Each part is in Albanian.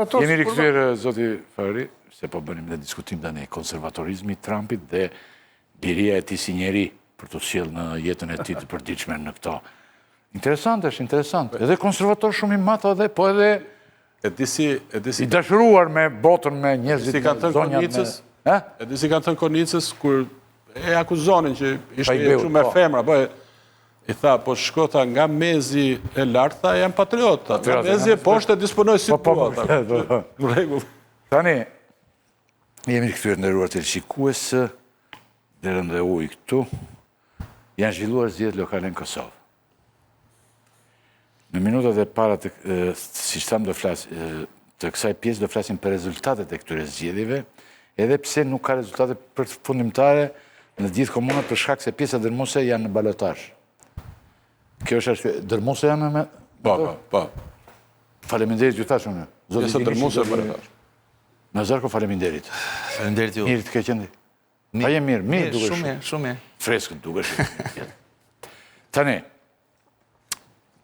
konservatorë. Jemi rikthyer, zoti Fari, se po bënim dhe diskutim tani konservatorizmi i Trumpit dhe biria e tij si njeri për të sjellë në jetën e tij të përditshme në këto. Interesant është, interesant. Edhe konservator shumë i madh edhe, po edhe i dashuruar me botën, me njerëzit në zonjat me... E di si kanë thënë Konicës, kur e akuzonin që ishte shumë me femra, i tha, po shkota nga mezi e lartë, tha, janë patriota. Nga mezi e poshtë e disponoj si puota. Tani, jemi rikthyer nderuar teleshikues, derën dhe ujë këtu, janë zhvilluar zgjedhjet lokale në Kosovë. Në minutat e para, si thamë do flas, të kësaj pjesë do flasim për rezultatet e këtyre zgjedhjeve, edhe pse nuk ka rezultate përfundimtare në gjithë komunat për shkak se pjesa dërmuese janë në balotazh. Kjo është dërmuese janë me... Po. Faleminderit ju thash unë. Pjesa dërmuese në balotazh. Nazarko, faleminderit. Faleminderit ju. Mirë të ke qenë. Pa je mirë, mirë dukesh. Shumë mirë. Freskët dukesh. Tani,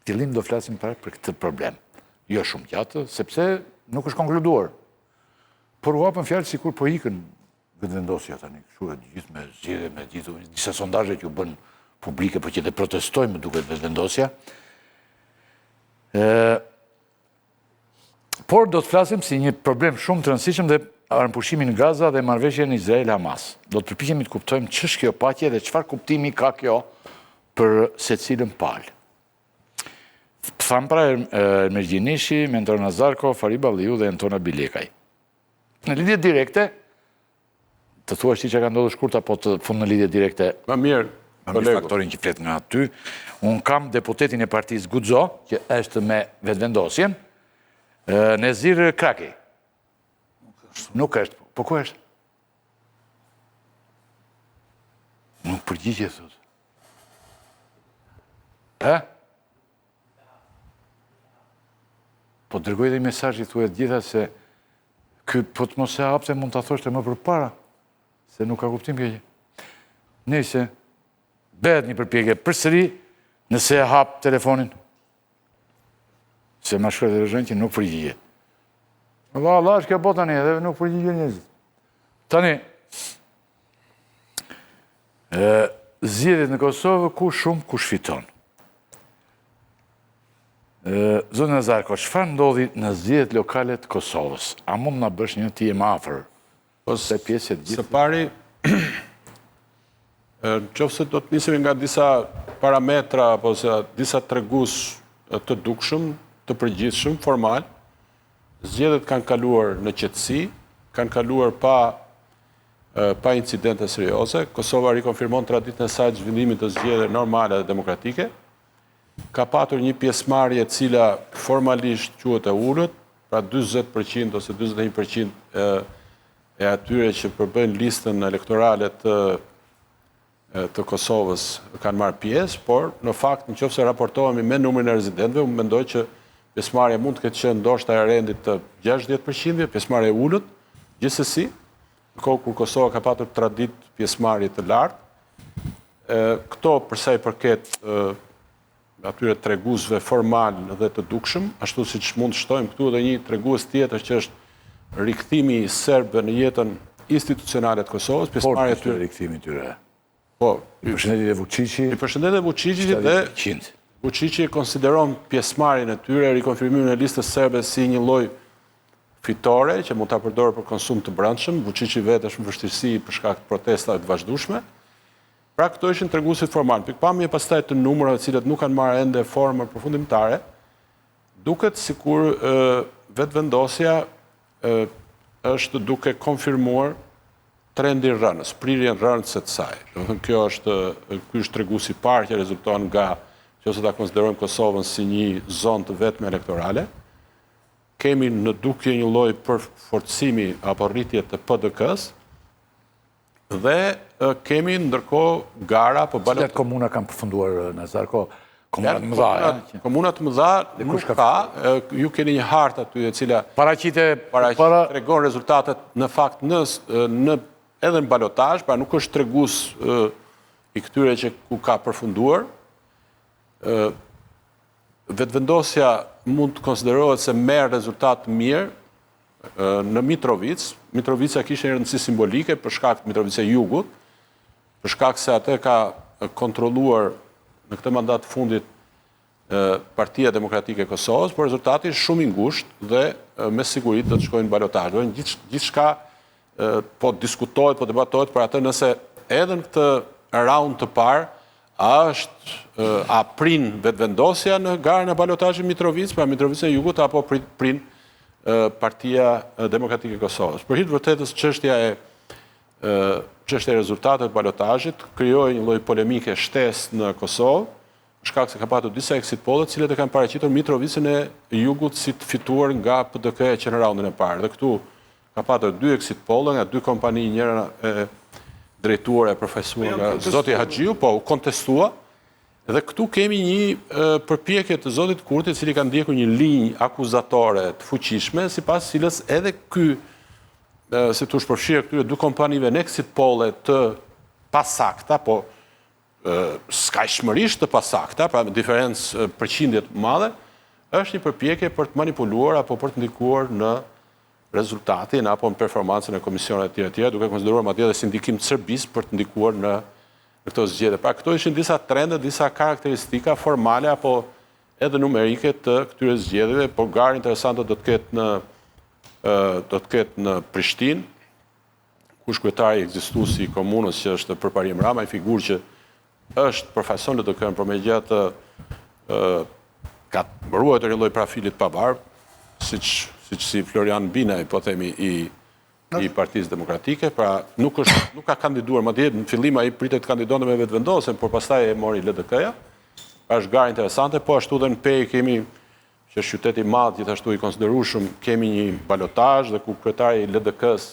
fillim do flasim për këtë problem. Jo shumë gjatë, sepse nuk është konkluduar. Por u hapën fjalë sikur po ikën vetëvendosja tani, kështu e gjithë me zgjedhje, me gjithë disa sondazhe që u bën publike, por që dhe protestojmë duket vetëvendosja. Por do të flasim si një problem shumë të rëndësishëm dhe armëpushimin në Gaza dhe marrëveshjen Izrael-Hamas. Do të përpiqemi të kuptojmë ç'është kjo paqe dhe çfarë kuptimi ka kjo për secilën palë. Tham pra Ermir Gjinishi, Mentor Nazarko, Fari Balliu dhe Antona Bilekaj. Në lidhje direkte, të thuash ti që ka ndodhur shkurta, po të fund në lidhje direkte... Më mirë, faktorin që flet nga aty. Unë kam deputetin e partisë Guxo, që është me vetëvendosjen, Nezir Kraki. Nuk është. Po ku është? Nuk përgjigje, thot. Po dërgoj dhe i mesazh i thuhet gjitha se ky po të mos e hapte mund ta thoshte më përpara, se nuk ka kuptim kjo gjë. Nëse bëhet një përpjekje përsëri, nëse e hap telefonin, se ma shkruaj dhe rëzhën që nuk përgjigje. Allah është kjo bota tani edhe nuk përgjigje njerëzit. Tani, zgjedhjet në Kosovë, kush shumë, kush fiton. Zonë Nazarko, çfarë ndodhi në zgjedhjet lokale të Kosovës? A mund na bësh një ti më afër? Ose pjesë të gjithë. Së pari, nëse do të nisemi nga disa parametra apo disa tregues të dukshëm, të përgjithshëm, formal, zgjedhjet kanë kaluar në qetësi, kanë kaluar pa incidente serioze. Kosova rikonfirmon traditën e saj të zhvillimit të zgjedhjeve normale dhe demokratike. Ka patur një pjesëmarrje e cila formalisht quhet e ulët, pra 40% ose 41% e atyre që përbëjnë listën elektorale të Kosovës kanë marrë pjesë, por në fakt nëse raportohemi me numrin e rezidentëve, unë mendoj që pjesëmarrja mund të ketë qenë ndoshta e rendit të 60%, pjesëmarrja e ulët, gjithsesi, në kohë kur Kosova ka patur traditë pjesëmarrje të lartë, këto përsa i përket atyre treguesve formal dhe të dukshëm, ashtu siç mund të shtojmë këtu edhe një tregues tjetër që është rikthimi i serbëve në jetën institucionale të Kosovës, pjesëmarrja e tyre rikthimi i tyre. Po, i përshëndetje Vučići. I përshëndetje Vučići dhe Vučići e konsideron pjesëmarrjen e tyre, rikonfirmimin e listës serbe si një lloj fitore që mund ta përdorë për konsum të brendshëm. Vučići vetë është në vështirësi për shkak të protestave të vazhdueshme. Pra këto ishin treguesit formal. Pikpamje pastaj të numrave të cilët nuk kanë marrë ende formën përfundimtare, duket sikur vetëvendosja është duke konfirmuar trendi rënës, prirjen rënëse të saj. Domethënë ky është treguesi i parë që rezulton nga nëse ta konsiderojmë Kosovën si një zonë të vetme elektorale. Kemi në dukje një lloj përforcimi apo rritje të PDK-s, dhe kemi ndërkohë gara për balot. Cilat komuna kanë përfunduar Nazarko? Komunat më dha. Komunat më dha nuk ka. Ju keni një hartë aty e cila tregon rezultatet në fakt edhe në balotazh, pra nuk është tregues i këtyre që ku ka përfunduar. Vetëvendosja mund të konsiderohet se merr rezultat të mirë, në Mitrovic. Mitrovica kishte një rëndësi simbolike për shkak të Mitrovice Jugut, për shkak se atë ka kontrolluar në këtë mandat fundit Partia Demokratike e Kosovës, por rezultati shumë i ngushtë dhe me siguri do të shkojnë në balotazh. Gjithçka po diskutohet, po debatohet për atë nëse edhe në këtë round të parë a prin vetëvendosja në garën e balotazhit Mitrovic, pra Mitrovica e Jugut, apo prin Partia Demokratike e Kosovës. Për hir të vërtetës, çështja e rezultateve të balotazhit krijoi një lloj polemike shtesë në Kosovë, shkak se ka patur disa exit poll, të cilët e kanë paraqitur Mitrovicën e Jugut si të fituar nga PDK që në raundin e parë. Dhe këtu ka patur 2 exit poll nga 2 kompani, njëra drejtuar e përfaqësuar nga zoti Haxhiu, po u kontestua. Dhe këtu kemi një përpjekje të zotit Kurti, i cili ka ndjekur një linjë akuzatore të fuqishme, sipas cilës edhe ky, si tu shpërfshirë këtyre 2 kompanive në exit poll të pasakta, po skajshmërisht të pasakta, pra me diferencë përqindje të madhe, është një përpjekje për të manipuluar apo për të ndikuar në rezultatin apo në performancën e komisioneve të tjera, duke konsideruar madje edhe si ndikim të Serbisë për të ndikuar në këto zgjedhje. Pra këto ishin disa trende, disa karakteristika formale apo edhe numerike të këtyre zgjedhjeve, por garë interesante do të ketë në Prishtinë, ku kryetari ekzistuesi i komunës që është Përparim Rama, një figurë që është përfaqëson LDK-n, por megjithatë ka ruajtur një lloj profilit të pavarur, siç si Florian Binaj, po themi, i Partisë Demokratike, pra nuk ka kandiduar, madje në fillim ai pritet të kandidonte me vetëvendosjen, por pastaj e mori LDK-ja. Është garë interesante, po ashtu dhe në Pej kemi që është qytet i madh, gjithashtu i konsiderueshëm, kemi një balotazh dhe ku kryetari i LDK-s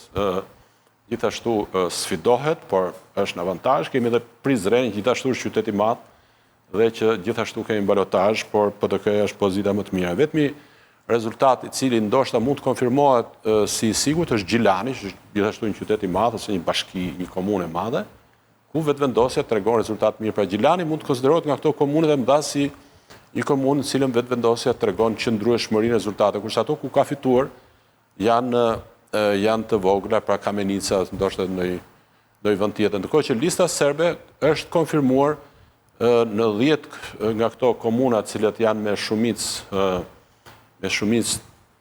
gjithashtu sfidohet, por është në avantazh. Kemi edhe Prizren, gjithashtu është qytet i madh dhe që gjithashtu kemi balotazh, por PDK-ja është pozita më të mira. Vetmi rezultati i cili ndoshta mund të konfirmohet si i sigurt është Gjilani, që është gjithashtu një qytet i madh ose një bashki, një komunë e madhe, ku vetëvendosja tregon rezultat mirë. Pra Gjilani mund të konsiderohet nga këto komunet e mëdha si një komunë në cilën vetëvendosja tregon qëndrueshmërinë e rezultateve, kurse ato ku ka fituar janë të vogla, pra Kamenica, ndoshta në një vend tjetër. Ndërkohë që lista serbe është konfirmuar në 10 nga këto komuna të cilat janë me shumicë,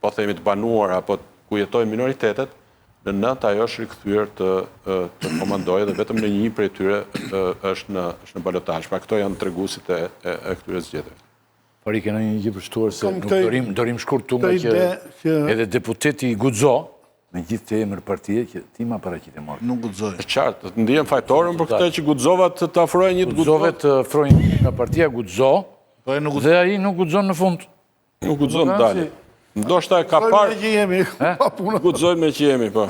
po themi, të banuar apo ku jetojnë minoritetet, në 9 ajo është rikthyer të komandojë dhe vetëm në një prej tyre është në balotazh. Pra këto janë treguesit e këtyre zgjedhjeve. Por i kena një gjë përshtuar se nuk dorim shkurtu nga që edhe deputeti Guxo, me gjithë të emër partie, që ti ma paraqitë e morë. Nuk guxoj. Është qartë, të ndihem fajtorën për këtë që Guxova të afrojë një të Guxo. Guxove të afrojë një nga partia Guxo, dhe ai nuk guxon në fund. Nuk guxon dalë. Ndoshta e ka parë. Guxojnë me që jemi, po.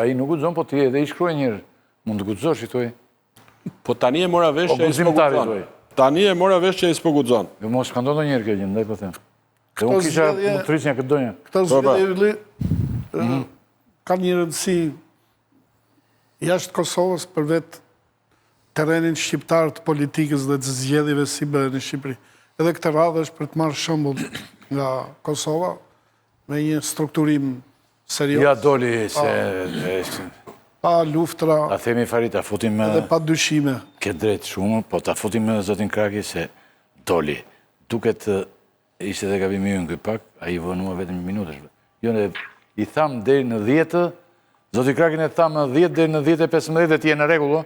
Ai nuk guxon, po ti edhe i shkruaj njërë. Mund të guxosh, i thuaj. Po tani e mora vesh që ai s'po guxon. Tani e mora vesh që ai s'po guxon. Jo mos ka ndodhur njëherë kjo gjë, ndaj po them. Dhe unë kisha mund të rrisja këtë donja. Këta zgjedhje kanë një rëndësi jashtë Kosovës për vetë terrenin shqiptar të politikës dhe të zgjedhjeve si bëhen në Shqipëri. Edhe këtë radhë është për të marrë shembull nga Kosova me një strukturim serioz. Ja doli se pa luftra. A themi fari ta futim edhe pa dyshime. Ke drejt shumë, po ta futim me zotin Kraki se doli. Duket ishte dhe gabimi ju në këtë pak, a i vënua vetëm një minutësh. Jo, i thamë deri në 10, zoti Krakin e thamë 10 deri në 10:15 dhe ti e në regullo.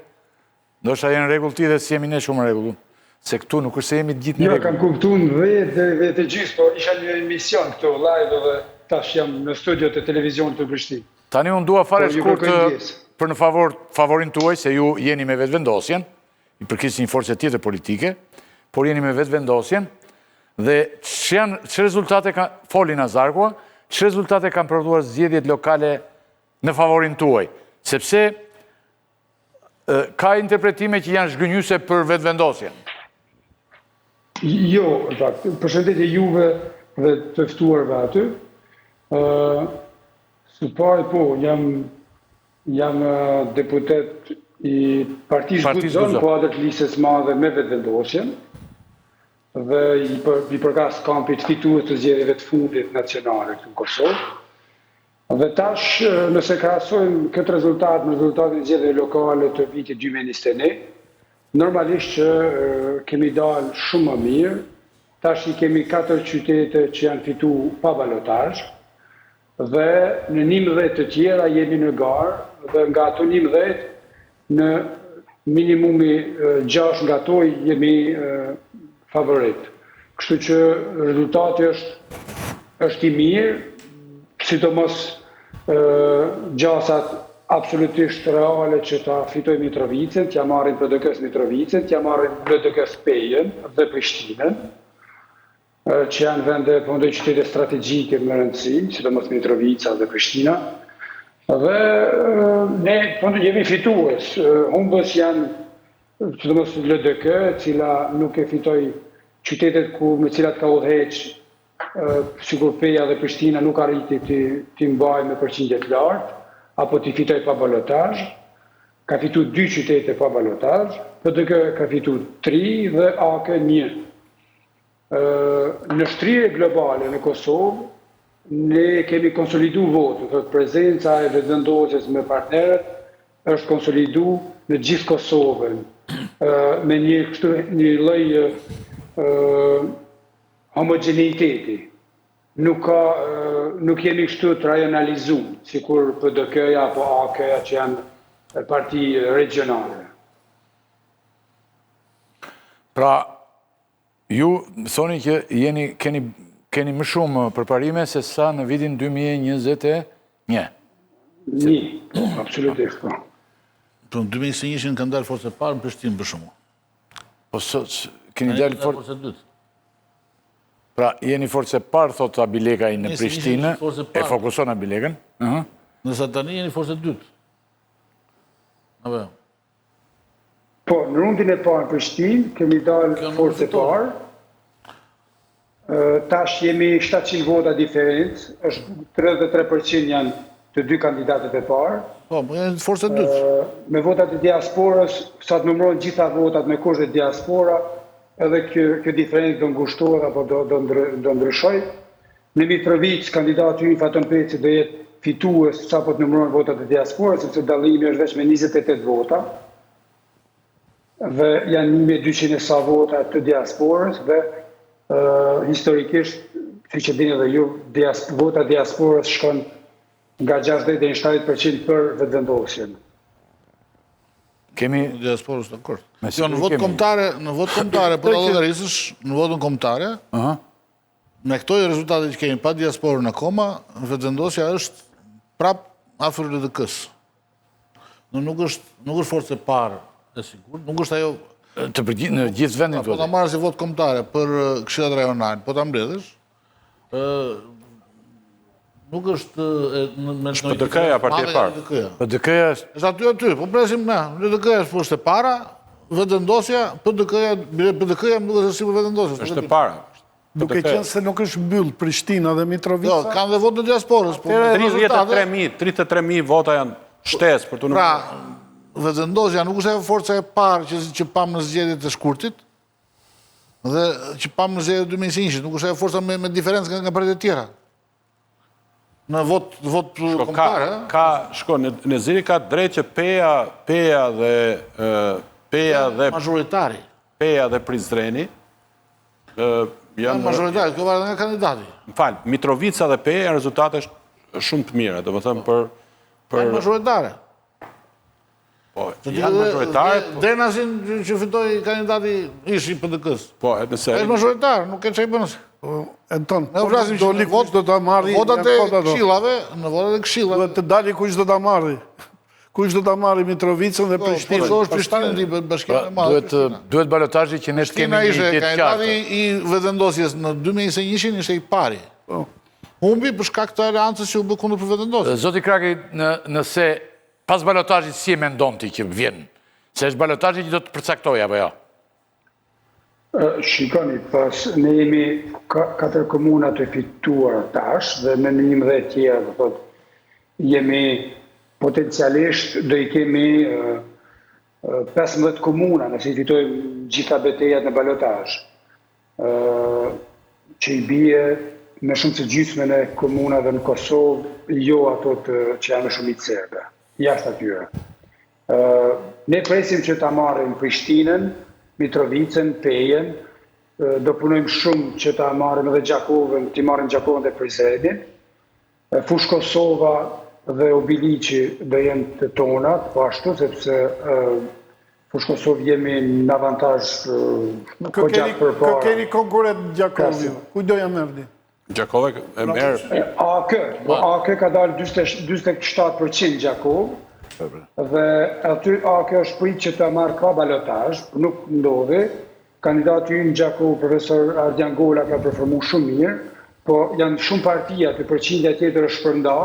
Ndoshta je në regull ti dhe si jemi ne shumë në regullu. Se këtu nuk është se jemi gjithë në regull. Jo, kam kuptuar 10 dhe të gjysë, po isha një emision këtu live dhe tash jam në studio të televizionit të Prishtinë. Tani unë dua fare shkurt për në favorin tuaj, se ju jeni me vetëvendosjen, i përkisë një force tjetër politike, por jeni me vetëvendosjen, dhe që rezultate foli Nazarkua, që rezultate kanë prodhuar zgjedhjet lokale në favorin tuaj? Sepse ka interpretime që janë zhgënjyse për vetëvendosjen. Jo, përshëndetje juve dhe të ftuarve aty. Së pari po, jam deputet i Partisë Guxon, po atë listës madhe me vetëvendosjen, dhe i përkas kampit fitues të zgjedhjeve të fundit nacionale këtu në Kosovë. Dhe tash, nëse krahasojmë këtë rezultat me rezultatin e zgjedhjeve lokale të vitit 2021, normalisht që kemi dalë shumë më mirë. Tash i kemi 4 qytete që janë fitu pa balotazh dhe në 11 të tjera jemi në garë dhe nga ato 11 në minimumi 6 nga to jemi favorit. Kështu që rezultati është i mirë, sidomos gjasat absolutisht reale që ta fitoj Mitrovicën, t'ja marrin PDK-s Mitrovicën, t'ja marrin LDK-s Pejën dhe Prishtinën, që janë vende përndoj qytete strategjike më rëndësi, sidomos Mitrovica dhe Prishtina. Dhe ne jemi fitues. Humbës janë sidomos LDK, cila nuk e fitoj qytetet me cilat ka udhëheq, sikur Peja dhe Prishtina nuk arriti t'i mbaj me përqindje të lartë, apo t'i fitoj pa balotazh. Ka fitu 2 qytete pa balotazh, PDK ka fitu 3 dhe AK 1. Në shtrire globale në Kosovë, ne kemi konsolidu votën, dhe prezenca e vetëvendosjes me partnerët është konsolidu në gjithë Kosovën, me një lloj homogeneiteti. Nuk jemi kështu të rajonalizuar, sikur PDK-ja apo AK-ja që janë parti regionale. Pra, ju thoni që keni më shumë përparime se sa në vitin 2021? Absolutisht, po. Në 2021 kanë dalë forcë e parë në Prishtinë për shumë. Po keni dalë forcë e dytë? Pra, jeni forcë e parë, thot Abilekaj në Prishtinë, e fokuson Abilekën? Nësa tani jeni forcë e dytë. Po, në rundin e parë në Prishtinë, kemi dalë forcë e parë. Tash jemi 700 vota diferencë, është 33% janë të 2 kandidatët e parë. Po, jeni forcë e dytë. Me votat e diasporës, sa të numërojnë gjitha votat me kusht e diaspora, edhe kjo diferencë do ngushtohet apo do ndryshoj. Në Mitrovic, kandidati ynë Faton Peci do jetë fitues sa po të numërojnë votat e diasporës, sepse dallimi është veç me 28 vota. Dhe janë 1200 sa vota të diasporës dhe historikisht, si që dini dhe ju, vota diasporës shkon nga 60 dhe 70% për vetëvendosjen. Kemi diasporës të kërë. Në votë kombëtare, për të llogarisësh, në votën kombëtare, me këto rezultate që kemi pa diasporën akoma, vetëvendosja është prap afër LDK-s. Nuk është forcë e parë e sigurt, nuk është ajo në gjithë vendin po ta marrë si votë kombëtare për këshillat rajonale, po ta mbledhësh, nuk është PDK-ja parti e parë. PDK-ja është aty, po presim ne, LDK-ja është forcë e para, vetëvendosja, PDK-ja nuk është si për vetëvendosja. Është e para. Duke qenë se nuk është mbyll Prishtina dhe Mitrovica. Jo, kanë dhe votë në diasporës. 33.000 vota janë shtesë për të nuk... Pra, vetëvendosja nuk është e forca e parë që pamë në zgjedhjet e shkurtit, dhe që pamë në zgjedhjet 2021, nuk është e forca me diferencë nga partitë tjera. Në votë kombëtare. Shko, në ziri ka drejt që Peja dhe majoritari. Peja dhe Prizreni janë majoritari, kjo varet nga kandidati. Më falë, Mitrovica dhe Peja janë rezultate shumë të mira, do më thëmë për... Janë majoritare. Po, janë majoritare... Denasin që fitoj kandidati ishi PDK-s. Po, nëse... është majoritar, nuk e që i bënës. Anton, do li kush do ta marri... Votat e këshillave, në votat e këshillave... Të dali kush do ta marri. Kush do ta marri Mitrovicën dhe Prishtinën. Po, është Prishtinën di bashkime e madhe. Duhet balotazhi që ne të kemi një ditë qartë. Kandidati i vetëvendosjes në 2021 ishte i pari. Humbi për shkak të aleancës që u bë kundër për vetëvendosjes. Zoti Kraki, nëse pas balotazhit si e mendon ti që vjen? Se është balotazhi që do të përcaktoj apo jo? Shikoni, pas ne jemi 4 komuna të fituar tash dhe me 11 tjera, do thotë, jemi potencialisht do i kemi 15 komuna nëse i fitojmë gjitha betejat në balotazh. Që i bie me shumë se gjysmën e komunave në Kosovë, jo ato që janë shumë i serbe, jashtë atyre. Ne presim që ta marrim Prishtinën, Mitrovicën, Pejen, do punojmë shumë që ta marrim edhe Gjakovën, t'i marrim Gjakovën dhe Prizrenin. Fush Kosova dhe Obiliqi do jenë të tonat, po ashtu, sepse Fush Kosovë jemi në avantazh po gjatë për para. Keni konkurent Gjakovi, ku do ja merdi? Gjakove e merë... AK ka dalë 27% Gjakovë, dhe aty AK është prit që të marrë ka balotazh, nuk ndodhi. Kandidati ynë Gjakov, profesor Ardian Gola, ka performu shumë mirë, po janë shumë partia të përqindja tjetër është shpërnda,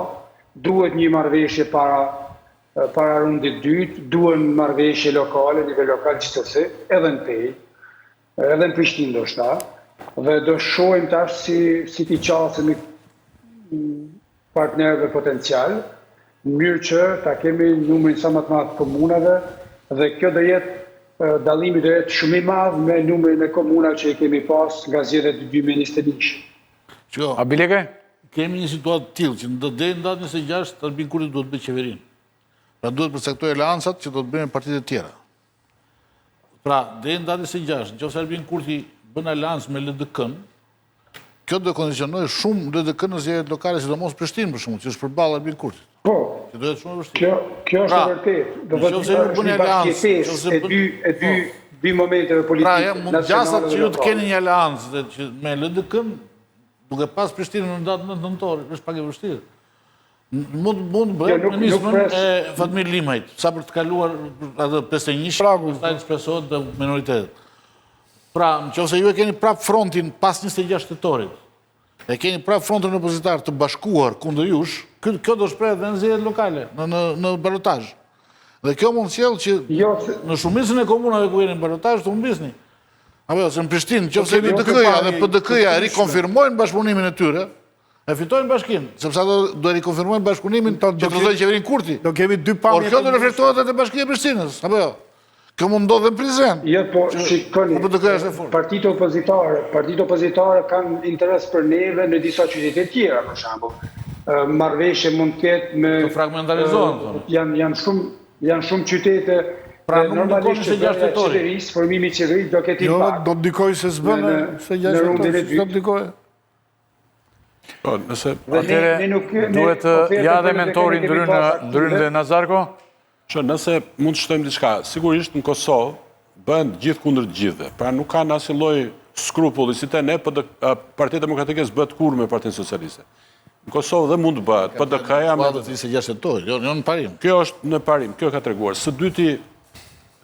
duhet një marrëveshje para rundit dytë, duhen marrëveshje lokale, nivel lokal gjithsesi, edhe në Pej, edhe në Prishtinë do shta, dhe do shohim tash si t'i qasemi partnerëve potencial, në mënyrë që ta kemi numrin sa më të madh të komunave dhe kjo do jetë dallimi do jetë shumë i madh me numrin e komunave që i kemi pas nga zgjedhjet e 2021. A Bileke? Kemi një situatë të tillë që deri në datën 26 Albin Kurti duhet të bëjë qeverinë. Pra duhet të përcaktojë aleancat që do të bëjnë partitë e tjera. Pra deri në datën 26, nëse Albin Kurti bën aleancë me LDK-n, kjo do kondicionoj shumë LDK-n në zgjedhjet lokale, sidomos Prishtinë për shkakun, që është përballë Albin Kurtit. Po. Që do jetë shumë e vështirë. Kjo është e vërtetë. Do të thotë një bashkëpesë e dy momenteve politike. Mund gjasat që ju të keni një aleancë me LDK-n, duke pas Prishtinën në datën 9 nëntor, është pak e vështirë. Mund bëhet në nismën e Fatmir Limajt, sa për të kaluar atë 51, sa ekspresohet dhe minoritetet. Pra, nëse ju e keni prap frontin pas 26 tetorit, e keni prap frontin opozitar të bashkuar kundër jush, kjo do shpreh edhe në zgjedhjet lokale, në balotazh. Dhe kjo mund sjell që në shumicën e komunave ku jeni në balotazh të humbisni. Apo se në Prishtinë, nëse LDK-ja dhe PDK-ja rikonfirmojnë bashkëpunimin e tyre, e fitojnë bashkinë, sepse ato do rikonfirmojnë bashkëpunimin që të thotë qeverinë Kurti. Do kemi dy pamje. Por kjo do reflektohet edhe te Bashkia e Prishtinës, apo jo? Kjo mund ndodhe në Prizren. Jo, po, shikoni, partitë opozitare kanë interes për neve në disa qytete tjera, për shembull. Marrëveshje mund të ketë me... Të fragmentarizohen. Janë shumë qytete, normalisht që bërja qeverisë, formimi i qeverisë do ketë impact. Jo, do të ndikojë se s'bënë, se 6 torit, do të ndikojë. Atere, duhet ja dhe mentori ndryrën dhe Nazarko? Që nëse mund të shtojmë diçka, sigurisht në Kosovë bëhen gjithë kundër të gjithëve. Pra nuk kanë asnjë lloj skrupulli, si te ne Partia Demokratike s'bëhet kurrë me Partinë Socialiste. Në Kosovë dhe mund të bëhet, PDK-ja me 26 tetor, jo në parim. Kjo është në parim, kjo ka treguar. Së dyti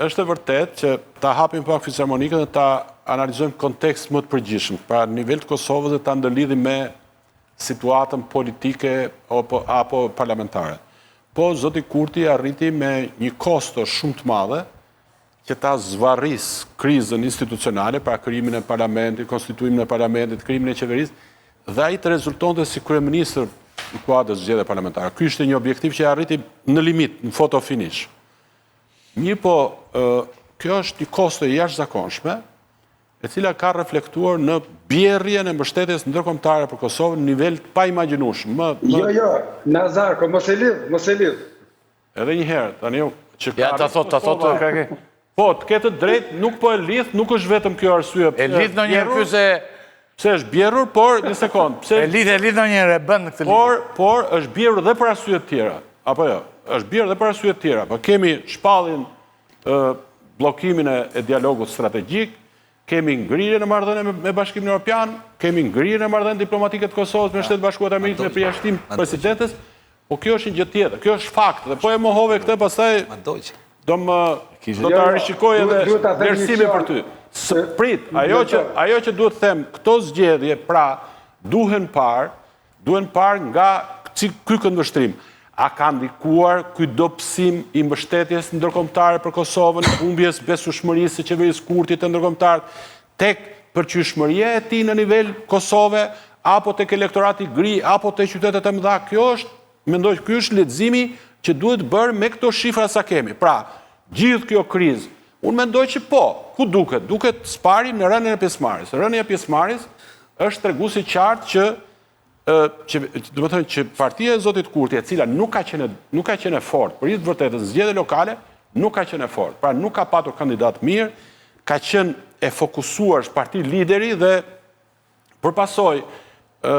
është e vërtetë që ta hapim pak fisharmonikën dhe ta analizojmë kontekst më të përgjithshëm, pra në nivel të Kosovës dhe ta ndërlidhim me situatën politike apo parlamentare. Po, zoti Kurti arriti me një kosto shumë të madhe që ta zvarris krizën institucionale, pra krijimin e parlamentit, konstituimin e parlamentit, krijimin e qeverisë, dhe ai të rezultonte si kryeministër në kuadër të zgjedhjeve parlamentare. Ky ishte një objektiv që arriti në limit, në photo finish. Mirë po, kjo është një kosto e jashtëzakonshme, e cila ka reflektuar në bjerrjen e mbështetjes ndërkombëtare për Kosovën në nivel të paimagjinueshëm. Jo, Nazarko, mos e lidh. Edhe një herë, tani që ja ta thot Krake. Po, të ketë drejt, nuk po e lidh, nuk është vetëm kjo arsye. E lidh ndonjëherë ky se pse është bjerrur, por një sekond, pse e lidh ndonjëherë bën këtë lidhje. Por është bjerrur dhe për arsye të tjera. Apo jo, është bjerrur dhe për arsye të tjera. Po kemi shpalljen bllokimin e dialogut strategjik, kemi ngrirjen e marrëdhënieve me Bashkimin Evropian, kemi ngrirjen e marrëdhënieve diplomatike të Kosovës me Shtetet Bashkuara të Amerikës me përjashtim presidentes, po kjo është një gjë tjetër. Kjo është fakt dhe po e mohove këtë pastaj do ta rishikoj edhe vlerësimin për ty. Prit, ajo që duhet të them, këto zgjedhje pra duhen parë nga ky këndvështrim. A ka ndikuar ky dobësim i mbështetjes ndërkombëtare për Kosovën, humbjes besueshmërisë së qeverisë Kurtit të ndërkombëtar tek përqyeshmëria e tij në nivel Kosove, apo tek elektorati gri, apo tek qytetet e mëdha? Kjo është, mendoj, ky është leximi që duhet bërë me këto shifra sa kemi. Pra, gjithë kjo krizë, unë mendoj që po, ku duket? Duket spari në rënien e pjesëmarrjes. Rënia e pjesëmarrjes është treguesi qartë që do të thënë që partia e Zotit Kurti, e cila nuk ka qenë fort, për i të vërtetës zgjedhje lokale, nuk ka qenë fort. Pra nuk ka patur kandidat mirë, ka qenë e fokusuar është parti lideri dhe përpasoj,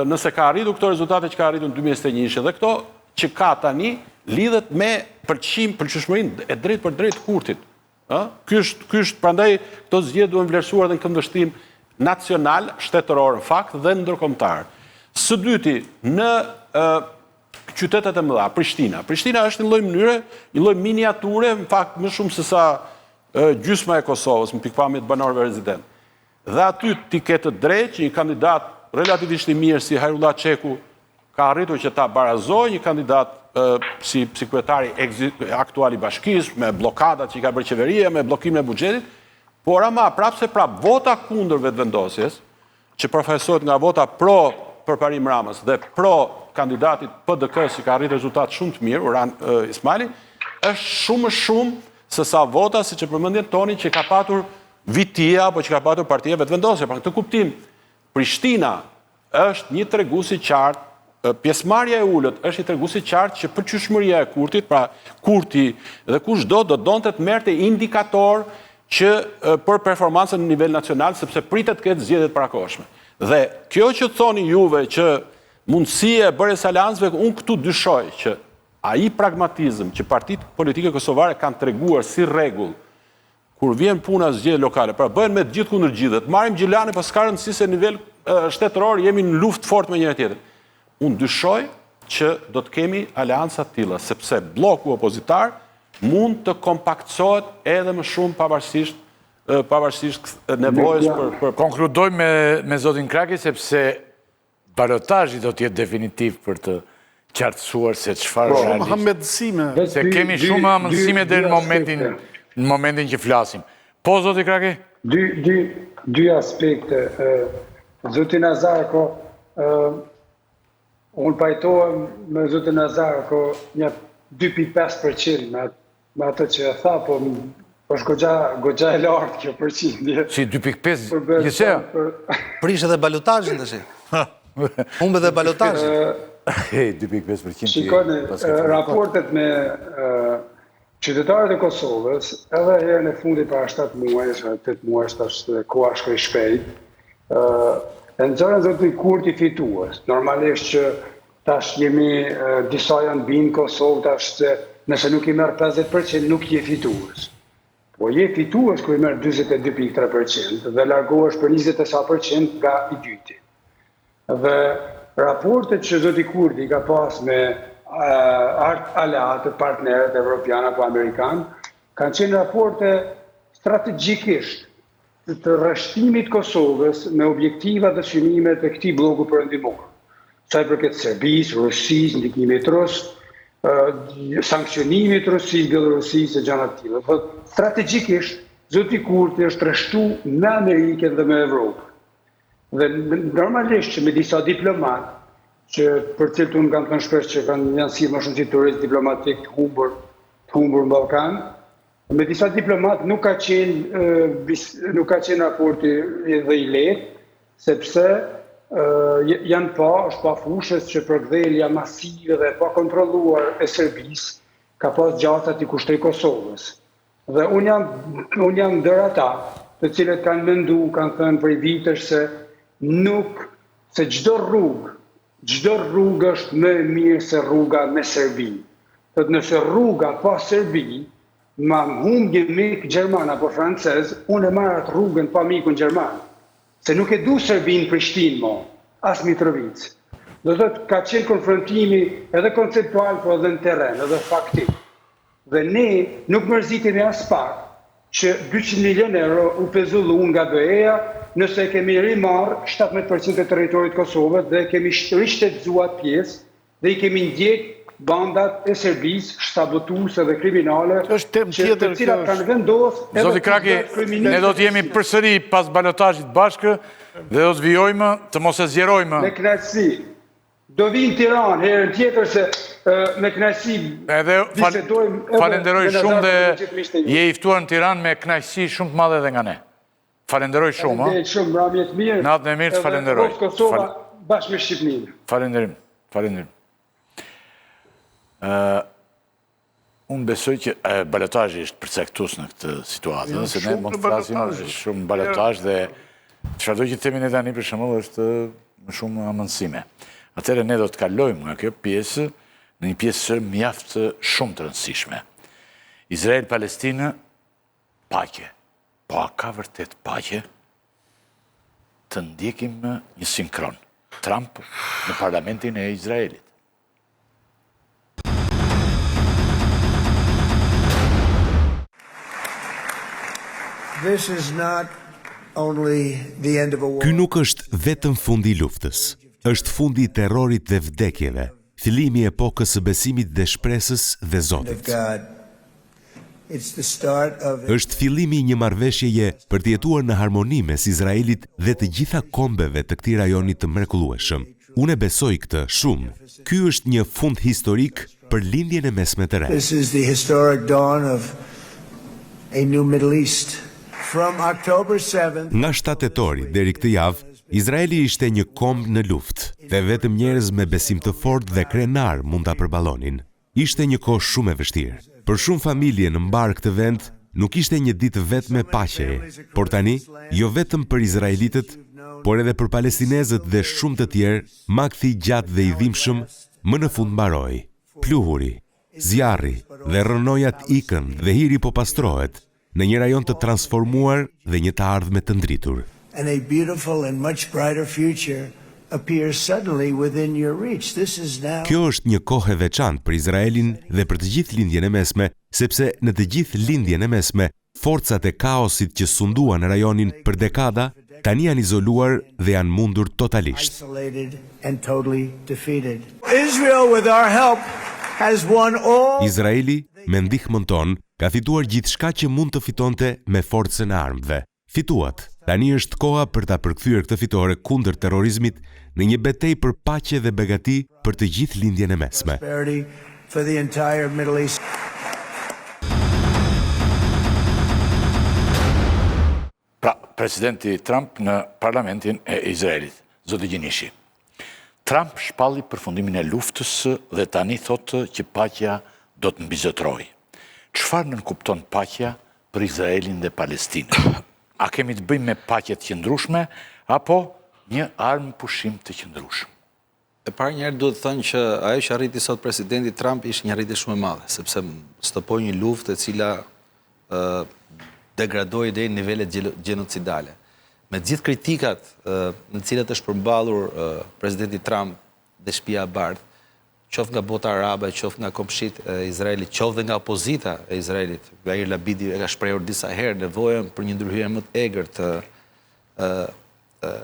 nëse ka arritur këto rezultate që ka arritur në 2021 dhe këto që ka tani, lidhet me përqyeshmërinë e drejt për drejt Kurtit. Ky është prandaj këto zgjedhje duhen vlerësuar edhe në këndvështrim nacional, shtetëror në fakt dhe ndërkombëtar. Së dyti, në qytetet e mëdha, Prishtina. Prishtina është një lloj mënyre, një lloj miniature, në fakt më shumë se sa gjysma e Kosovës, në pikpamje të banorëve rezident. Dhe aty ti ke të drejtë që një kandidat relativisht i mirë si Hajrullah Çeku ka arritur që ta barazojë një kandidat si kryetari aktual i bashkisë, me blokadat që i ka bërë qeveria, me bllokimin e buxhetit, por ama prapse vota kundër vetëvendosjes, që përfaqësohet nga vota pro përparim Ramës dhe pro kandidatit PDK që ka arritur rezultat shumë të mirë, Orhan Ismaili, është shumë më shumë se sa vota siç e përmendjen Toni që ka patur Vitia apo që ka patur partia vetëvendosje. Pra në këtë kuptim, Prishtina është një tregues i qartë, pjesëmarrja e ulët është një tregues i qartë që përqyeshmëria e Kurtit, pra Kurti dhe kushdo do donte të merrte indikator që për performancën në nivel nacional, sepse pritet të ketë zgjedhje të parakohshme. Dhe kjo që thoni juve që mundësia e bërjes aleancëve, unë këtu dyshoj që ai pragmatizëm që partitë politike kosovare kanë treguar si rregull kur vjen puna zgjedhje lokale, pra bëhen me gjithë kundër gjithë, të marrim Gjilane, pas ka rëndësi se nivel shtetëror jemi në luftë fort me njëra tjetrën. Unë dyshoj që do të kemi aleanca të tilla, sepse bloku opozitar mund të kompaktësohet edhe më shumë pavarësisht nevojës për... Konkludoj me zotin Kraki, sepse balotazhi do të jetë definitiv për të qartësuar se çfarë realisht. Se kemi shumë amëndësime deri në momentin që flasim. Po, zoti Kraki? Dy aspekte. Zoti Nazarko, unë pajtohem me zotin Nazarko një 2.5% me atë që e tha, po është goxha e lartë kjo përqindje. Si 2.5%? Gjithsej? Prish edhe balotazhin tash. Humbe dhe balotazhin. 2.5%. Shikoni, raportet me qytetarët e Kosovës, edhe herën e fundit para 7 muajsh, 8 muajsh tash koha shkoi shpejt, e nxorën zoti Kurti fitues. Normalisht që tash jemi disa janë binë Kosovë tash se nëse nuk i merr 50% nuk je fitues. Po je fitues kur i merr 42.3% dhe largohesh për 20% nga i dyti. Dhe raportet që zoti Kurti ka pas me aleatët, partnerët evropian apo amerikan, kanë qenë raporte strategjikisht të rreshtimit Kosovës me objektiva dhe synimet e këtij bloku perëndimor. Sa i përket Serbisë, Rusisë, ndikimit rus, sankcionimit Rusisë, Bielorusisë e gjëra të tilla. Po strategjikisht zoti Kurti është rreshtuar me Amerikën dhe me Evropën. Dhe normalisht që me disa diplomatë që për cilët unë kam thënë shpesh që janë si më shumë si turistë diplomatik të humbur në Ballkan, me disa diplomatë nuk ka qenë raporti dhe i lehtë, sepse janë është pa fushës që përkthjelja masive dhe pa kontrolluar e Serbisë ka pas gjatat i kushtoj Kosovës. Dhe unë jam ndër ata të cilët kanë menduar, kanë thënë prej vitesh se çdo rrugë është më e mirë se rruga me Serbi. Thotë nëse rruga pa Serbi, ma humbje mik gjerman apo francez, unë e marr atë rrugën pa mikun gjerman. Se nuk e du Serbinë Prishtinë mo, as Mitrovic. Do thotë ka qenë konfrontimi edhe konceptual, po edhe në terren, edhe faktik. Dhe ne nuk mërzitemi as pak që 200 milion euro u pezullun nga BE-ja, nëse kemi rimarrë 17% të territorit Kosovës dhe kemi rishtetzuar pjesë dhe i kemi ndjek bandat e Serbisë, sabotuese dhe kriminale, të cilat kanë vendosur. Zoti Kraki, ne do të jemi përsëri pas balotazhit bashkë dhe do të vijojmë të mos e zgjerojmë. Me kënaqësi. Do vi në Tiranë herën tjetër se me kënaqësi bisedojmë. Falenderoj shumë dhe je i ftuar në Tiranë me kënaqësi shumë të madhe edhe nga ne. Falenderoj shumë. Shumë, mramjet mirë. Natën e mirë, të falenderoj. Kosova bashkë me Shqipërinë. Falenderim. Unë besoj që balotajë është përcaktues në këtë situatë, se ne mund të flasim shumë balotajë dhe çfarëdo që themi ne tani për shembull është më shumë amëndësime. Atëherë ne do të kalojmë nga kjo pjesë në një pjesë mjaft shumë të rëndësishme. Izrael-Palestinë, paqe. Po a ka vërtet paqe? Të ndjekim një sinkron. Trump në parlamentin e Izraelit. Ky nuk është vetëm fundi i luftës, është fundi i terrorit dhe vdekjeve, fillimi i epokës së besimit dhe shpresës dhe Zotit. Është fillimi i një marrëveshjeje për të jetuar në harmoni mes Izraelit dhe të gjitha kombeve të këtij rajoni të mrekullueshëm. Unë besoj këtë shumë. Ky është një fund historik për lindjen e mesme të re. This is the historic dawn of a new Middle East. From October 7th, nga 7 tetori deri këtë javë, Izraeli ishte një komb në luftë dhe vetëm njerëz me besim të fortë dhe krenar mund ta përballonin. Ishte një kohë shumë e vështirë. Për shumë familje në mbar këtë vend, nuk ishte një ditë vetëm e paqeje, por tani, jo vetëm për izraelitët, por edhe për palestinezët dhe shumë të tjerë, makthi i gjatë dhe i dhimbshëm më në fund mbaroi. Pluhuri, zjarri dhe rrënojat ikën dhe hiri po pastrohet në një rajon të transformuar dhe një të ardhme të ndritur. and a beautiful and much brighter future appears suddenly within your reach. This is now. Kjo është një kohë e veçantë për Izraelin dhe për të gjithë lindjen e mesme, sepse në të gjithë lindjen e mesme, forcat e kaosit që sunduan në rajonin për dekada, tani janë izoluar dhe janë mundur totalisht. Isolated and totally defeated. Israel, with our help, has won all. Izraeli, me ndihmën tonë, ka fituar gjithçka që mund të fitonte me forcën e armëve. Fituat. Tani është koha për ta përkthyer këtë fitore kundër terrorizmit në një betejë për paqe dhe begati për të gjithë lindjen e mesme. Prosperity for the entire Middle East. Pra, presidenti Trump në parlamentin e Izraelit, zoti Gjinishi. Trump shpalli përfundimin e luftës dhe tani thotë që paqja do të mbizotërojë. Çfarë nënkupton paqja për Izraelin dhe Palestinën? A kemi të bëjmë me paqe të qëndrueshme apo një armë pushim të qëndrueshëm? E parë njerë duhet të thënë që ajo që arriti sot presidenti Trump ishte një arritje shumë e madhe, sepse stopoi një luftë e cila degradoi deri në nivele gjenocidale. Me gjithë kritikat në të cilat është përmballur presidenti Trump dhe Shtëpia e Bardhë, qoftë nga bota arabe, qoftë nga komshit e Izraelit, qoftë dhe nga opozita e Izraelit. Yair Lapidi e ka shprehur disa herë nevojën për një ndërhyrje më të egër të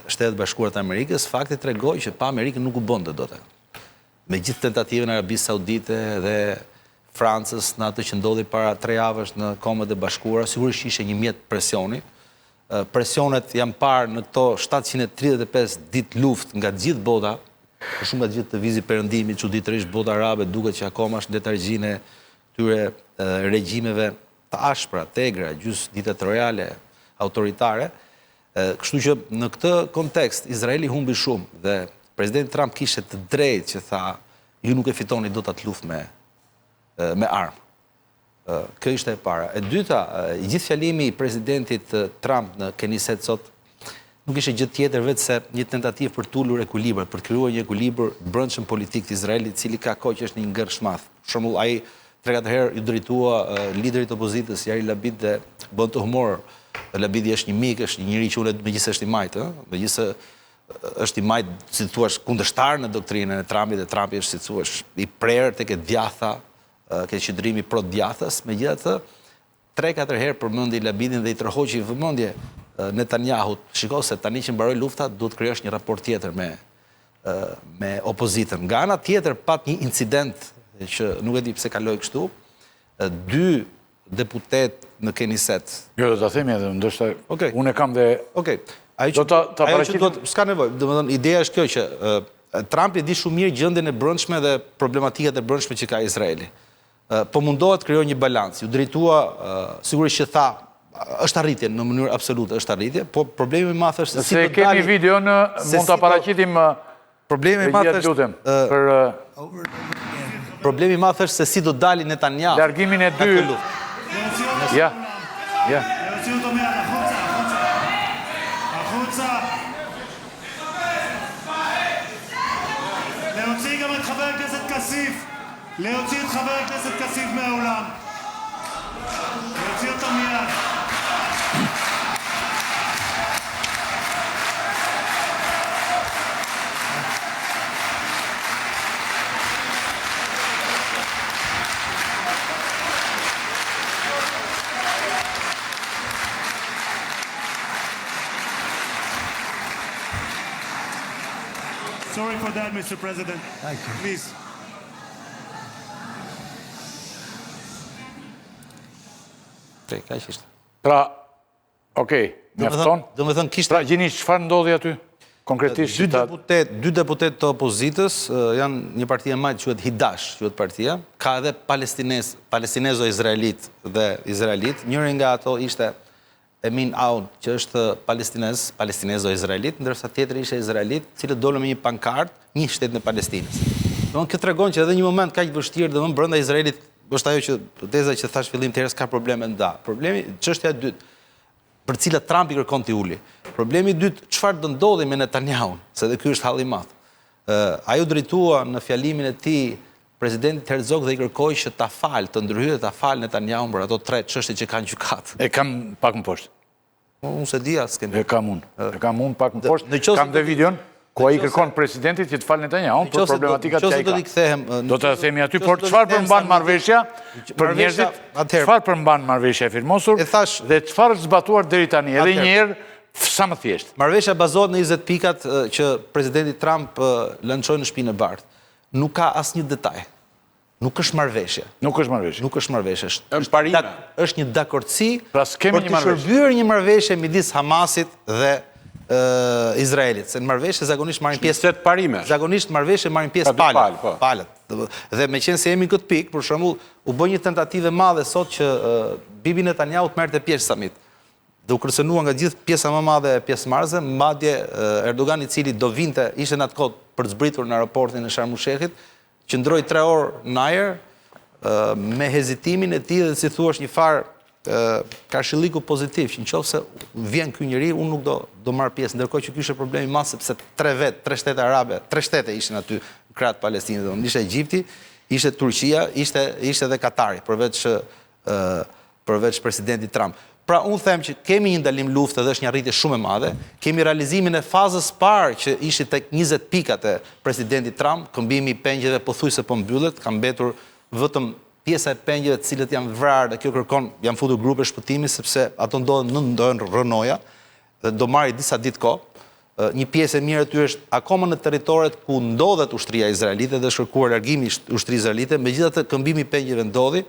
Shtetet Bashkuara të Amerikës, fakti tregoi që pa Amerikën nuk u bënte dot. Me gjithë tentativën e Arabisë Saudite dhe Francës në atë që ndodhi para 3 javësh në Kombet e Bashkuara, sigurisht ishte një mjet presioni. Presionet janë parë në këto 735 ditë luftë nga gjithë bota, për shumë nga gjithë të vizi perëndimit, çuditërisht bota arabe duket që akoma është në letargjinë e këtyre regjimeve të ashpra, të egra, gjys diktatoriale, autoritare. Kështu që në këtë kontekst Izraeli humbi shumë dhe presidenti Trump kishte të drejtë që tha, ju nuk e fitoni dot atë luftë me armë. Kjo ishte e para. E dyta, gjithë fjalimi i presidentit Trump në Knesset sot nuk ishte gjë tjetër vetë se një tentativë për të ulur ekuilibër, për të krijuar një ekuilibër brendshëm politik të Izraelit, i cili ka kohë që është një ngërë shmath. Për shembull, ai 3-4 herë i drejtua liderit opozitës Yair Lapid dhe bën të humor. Lapidi është një mik, është një njerëz që unë megjithëse është i majtë, megjithëse është i majtë, si thua, kundërshtar në doktrinën e Trumpit dhe Trumpi është, si thua, i prerë tek e djatha, ke qëndrimi pro djathas, megjithatë 3-4 herë përmendi Lapidin dhe i tërhoqi vëmendje Netanyahu, shiko se tani që mbaroi lufta, duhet krijosh një raport tjetër me opozitën. Nga ana tjetër pat një incident që nuk e di pse kaloi kështu, 2 deputet në Knesset. Jo, do ta themi edhe, ndoshta unë e kam dhe Ajo që s'ka nevojë. Domethënë ideja është kjo që Trumpi di shumë mirë gjendjen e brendshme dhe problematikat e brendshme që ka Izraeli. Po mundohet të krijojë një balancë. Ju drejtua sigurisht që tha është arritje, në mënyrë absolute është arritje, po problemi më madh është se kemi videon, mund ta paraqitim Problemi i madh është se si do dalin Netanyahu. Largimin e dy. Ja. להוציא אותו מיד, החוצה. להוציא גם את חבר הכנסת כסיף. להוציא את חבר הכנסת כסיף מהאולם. להוציא אותו מיד. Sorry for that, Mr. President. Thank you. Please. Pra, okej, mjafton. Do me thënë kishte... Pra, gjeni çfarë ndodhi aty? Konkretisht? Dy deputet të opozitës, janë një partia majtë quhet Hidash, quhet partia, ka edhe palestinezo-izraelit dhe izraelit. Njëri nga ato ishte Emin Aoun, që është palestinezo-izraelit, ndërsa tjetëri ishte izraelit, cilët dolën me një pankart, një shtetin e Palestinës. Domthonjë këtë tregon që edhe një moment kaq vështirë, domthonjë brenda Izraelit, është ajo që teza që thash fillim të herës ka probleme nda. Problemi, çështja e dytë, për cilat Trump i kërkon t'i uli. Problemi i dytë, çfarë do ndodhi me Netanyahu, se edhe ky është halli i madh. Ajo drejtua në fjalimin e tij presidenti Herzog dhe i kërkoi që ta falë, të ndërhyjë ta falë Netanyahu për ato 3 çështje që kanë gjykat. E kam pak më poshtë. Unë se dia s'kem. E kam unë pak më poshtë. Kam dhe videon ku ai kërkon presidentit që të falë Netanyahu për problematikat që ai ka. Do të themi aty, por çfarë përmban marrëveshja për njerëzit? Çfarë përmban marrëveshja e firmosur? Dhe çfarë është zbatuar deri tani? Edhe një herë sa më thjesht. Marrëveshja bazohet në 20 pikat që presidenti Trump lançoi në Shtëpinë e Bardhë. Nuk ka asnjë detaj. Nuk është marrëveshje. Nuk është marrëveshje. Nuk është marrëveshje. Është një dakordsi për të shërbyer një marrëveshje midis Hamasit dhe Izraelit. Se në marrëveshje zakonisht marrin pjesë parime. Zakonisht marrëveshje marrin pjesë palët. Dhe meqense se jemi këtë pikë, për shembull, u bë një tentativë e madhe sot që Bibi Netanyahu të merrte pjesë summit. Dhe u kërcënua nga gjithë pjesa më madhe e pjesëmarrësve, madje Erdogan i cili do vinte, ishte në atë kohë për të zbritur në aeroportin e Sharm el-Sheikhit, qëndroi 3 orë në ajër me hezitimin e tij dhe si thuaç një farë karshilliku pozitiv, që nëse vjen ky njeri, unë nuk do marr pjesë, ndërkohë që ky ishte problemi i madh sepse 3 shtete arabe, 3 shtete ishin aty në krah të Palestinës, ishte Egjipti, ishte Turqia, ishte edhe Katari, përveç presidentit Trump. Pra unë them që kemi një ndalim lufte dhe është një arritje shumë e madhe, kemi realizimin e fazës parë që ishte tek 20 pikat e presidentit Trump, këmbimi i pengjeve pothuajse po mbyllet, ka mbetur vetëm pjesa e pengjeve të cilët janë vrarë dhe kjo kërkon, janë futur grupe shpëtimi sepse ato ndodhen rënoja dhe do marrë disa ditë kohë. Një pjesë e mirë aty është akoma në territoret ku ndodhet ushtria izraelite dhe është kërkuar largimi i ushtrisë izraelite, megjithatë këmbimi i pengjeve ndodhi.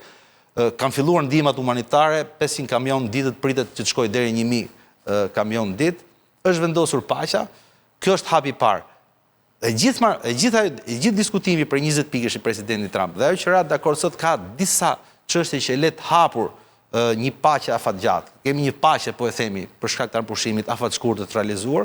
Kanë filluar ndihmat humanitare, 500 kamion ditët pritet që të shkojë deri 1000 kamion ditë. Është vendosur paqja. Kjo është hapi i parë. Gjithë diskutimi për 20 pikësh i presidentit Trump dhe ajo që ra dakord sot ka disa çështje që le të hapur një paqe afatgjatë. Kemi një paqe, po e themi, për shkak të pushimit afatshkurtë të realizuar,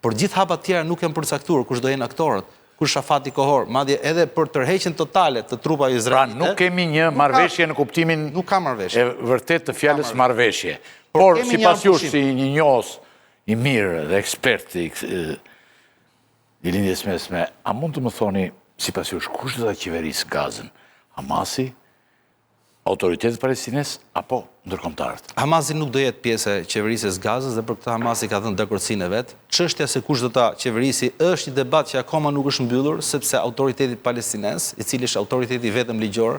por gjithë hapat tjera nuk janë përcaktuar kush do jenë aktorët. Kush afati kohor, madje edhe për tërheqjen totale të trupave izraelite. Pra nuk kemi një marrëveshje në kuptimin nuk ka marrëveshje. E vërtet të fjalës marrëveshje. Por sipas jush si një njohës i mirë dhe ekspert i lindjes mesme, a mund të më thoni sipas jush kush do ta qeverisë Gazën? Hamasi, autoritetet palestines apo ndërkombëtarët? Hamasi nuk do jetë pjesë e qeverisjes Gazës dhe për këtë Hamasi ka dhënë dakordsinë e vet. Çështja se kush do ta qeverisi është një debat që akoma nuk është mbyllur sepse autoriteti palestinez, i cili është autoriteti vetëm ligjor,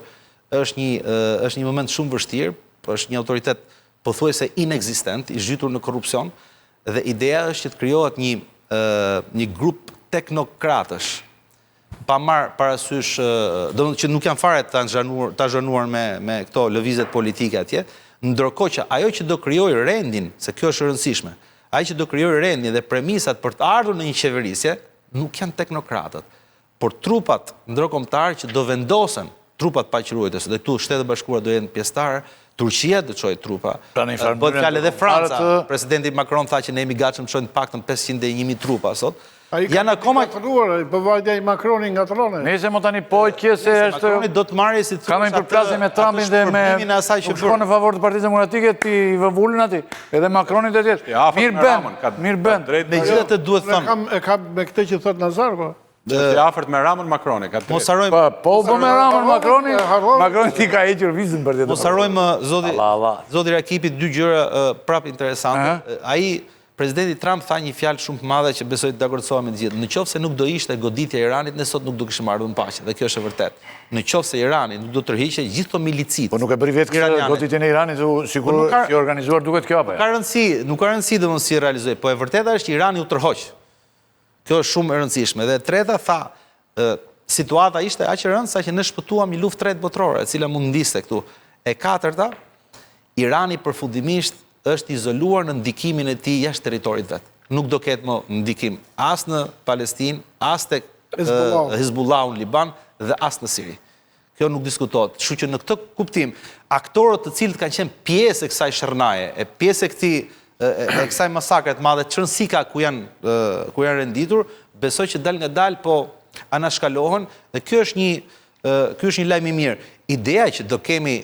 është një moment shumë vështirë, është një autoritet pothuajse inekzistent, i zhytur në korrupsion dhe ideja është që të krijohet një grup teknokratësh pa marrë parasysh, domethënë që nuk janë fare ta zhënuar me këto lëvizjet politike atje, ndërkohë që ajo që do krijojë rendin, se kjo është e rëndësishme, ajo që do krijojë rendin dhe premisat për të ardhur në një qeverisje nuk janë teknokratët, por trupat ndërkombëtar që do vendosen, trupat paqëruese, dhe këtu Shtetet e Bashkuara do jenë pjesëtar, Turqia do çojë trupa. Bëhet fjalë edhe Franca. Presidenti Macron tha që ne jemi gatshëm të çojmë paktën 500 deri 1000 trupa sot. Janë akoma përvajtja i Macroni nga trone. Nëse më tani po që se është... Macroni do të marrë si Kam një përplasje me Trumpin dhe me... Nuk shko në favor të Partisë Demokratike, ti vëvullin ati. Edhe Macroni të tjetë. Mirë ben. Me gjithë të duhet thëmë. E kam me këtë që thot Nazar, po. Që afërt me Ramën Macroni, ka drejt. Mos harrojmë... Po me Ramën Macroni, Macroni ti ka hequr vizën për tjetë. Mos harrojmë, zoti Rakipi, dy gjëra prap interesante. Ai Presidenti Trump tha një fjalë shumë të madhe që besoj të dakordsohem me të gjithë. Në qoftë se nuk do ishte goditja e Iranit, ne sot nuk do kishim ardhur në paqe, dhe kjo është e vërtetë. Në qoftë se Irani nuk do të tërhiqej gjithë këto milicit. Po nuk e bëri vetë këtë goditjen e Iranit, sigurisht si organizuar duket kjo apo jo? Nuk ka rëndësi domosdoshmë si realizoi, po e vërteta është që Irani u tërhoq. Kjo është shumë e rëndësishme. Dhe e treta tha, situata ishte aq e rëndë saqë ne shpëtuam një luftë tretë botërore, e cila mund ndiste këtu. E katërta, Irani përfundimisht është izoluar në ndikimin e tij jashtë territorit vet. Nuk do ketë më ndikim as në Palestinë, as tek Hezbollah në Liban dhe as në Siri. Kjo nuk diskutohet. Kështu që në këtë kuptim, aktorët të cilët kanë qenë pjesë e kësaj shërnaje, e pjesë e kësaj masakre të madhe Çrënsika ku janë renditur, besoj që dal nga dal po anashkalohen dhe ky është një lajm i mirë. Ideja që do kemi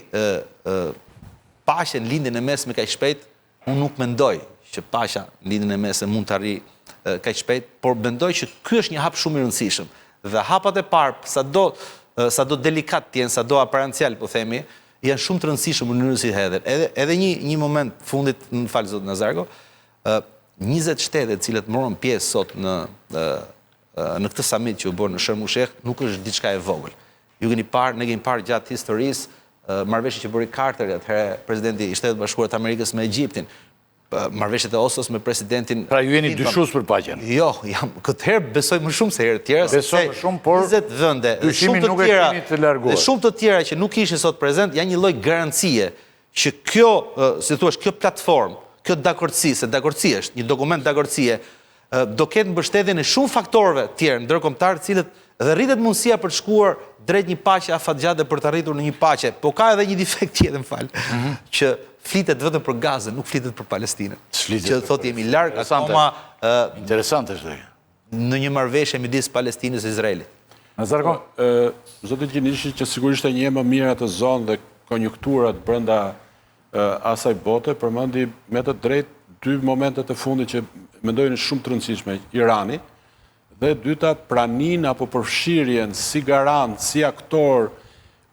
paqen lindjen e mesme kaq shpejt, unë nuk mendoj që paqja lindjen e mesme mund të arrijë kaq shpejt, por mendoj që ky është një hap shumë i rëndësishëm. Dhe hapat e parë, sado delikat të jenë, sado aparancial po themi, janë shumë të rëndësishëm në mënyrë si hedhen. Edhe një moment fundit, më fal zot Nazarko, 20 shtete të cilët morën pjesë sot në këtë summit që u bën në Sharm el Sheikh nuk është diçka e vogël. Ne kemi parë gjatë historisë marrëveshje që bëri Carter, atëherë presidenti i Shtetit Bashkuar të Amerikës me Egjiptin, marrëveshjet e Osos me presidentin. Pra ju jeni dyshues për paqen. Jo, këtë herë besoj më shumë se herë tjera. Besoj më shumë, por 20 vende, dyshimin nuk e keni të larguar. Dhe shumë të tjera që nuk ishin sot prezent, janë një lloj garancie që kjo, si thua, kjo platformë, kjo dakordsi, se dakordsi është një dokument dakordsie, do ketë mbështetjen e shumë faktorëve tjerë ndërkombëtar, të cilët dhe rritet mundësia për të shkuar drejt një paqe afatgjatë dhe për të arritur në një paqe. Po ka edhe një defekt tjetër, që flitet vetëm për Gazën, nuk flitet për Palestinën. Që thotë jemi larg akoma interesante është kjo. Në një marrëveshje midis Palestinës dhe Izraelit. Nazarko, zoti Gjinishi që sigurisht e njeh më mirë atë zonë dhe konjunkturat brenda asaj bote, përmendi me të drejtë dy momentet e fundit që mendojnë shumë të rëndësishme, Irani dhe dyta pranin apo përfshirjen si garant, si aktor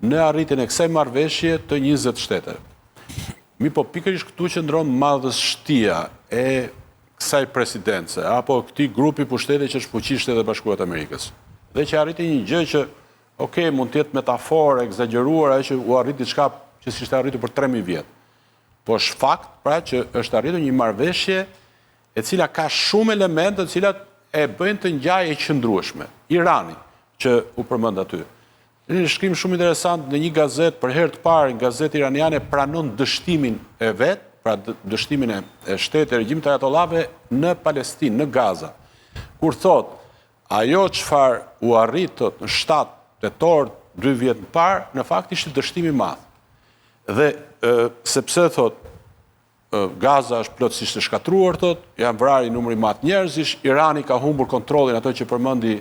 në arritjen e kësaj marrëveshje të 20 shteteve. Mi po pikërisht këtu që ndron madhështia e kësaj presidence, apo këtij grupi pushteti që është fuqi Shtetet Bashkuara të Amerikës. Dhe që arriti një gjë që, mund të jetë metaforë, egzageruar, që u arrit diçka që s'ishte arritur për 3000 vjet. Po është fakt, pra, që është arritur një marrëveshje e cila ka shumë elemente të cilat e bëjnë të ngjarje e qëndrueshme. Irani, që u përmend aty. Një shkrim shumë interesant në një gazetë, për herë të parë, një gazetë iraniane pranon dështimin e vet, pra dështimin e shtetit e regjimit të ajatollave në Palestinë, në Gaza. Kur thot, ajo çfarë u arritët në 7 tetor 2 vjet më parë, në fakt ishte dështim i madh. Dhe sepse thot Gaza është plotësisht e shkatruar, janë vrarë numri madh njerëzish, Irani ka humbur kontrollin ato që përmendi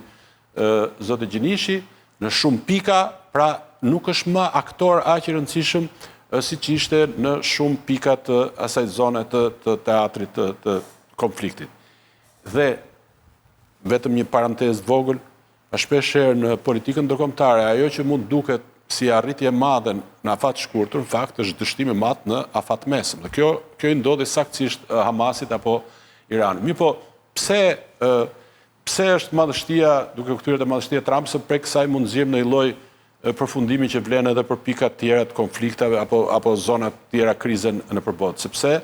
zoti Gjinishi, në shumë pika, pra nuk është më aktor aq i rëndësishëm siç ishte në shumë pika të asaj zone të teatrit të konfliktit. Dhe vetëm një parantezë vogël, shpeshherë në politikën ndërkombëtare, ajo që mund duket si arritje madhe në afat shkurtër, në fakt është dështim i madh në afat mesëm. Dhe kjo i ndodhi saktësisht Hamasit apo Iranit. Po, pse është madhështia, duke këtyre të madhështia Trump, se prej kësaj mund zgjem në një lloj përfundimi që vlen edhe për pika të tjera të konfliktave apo zona të tjera krize në përbot, sepse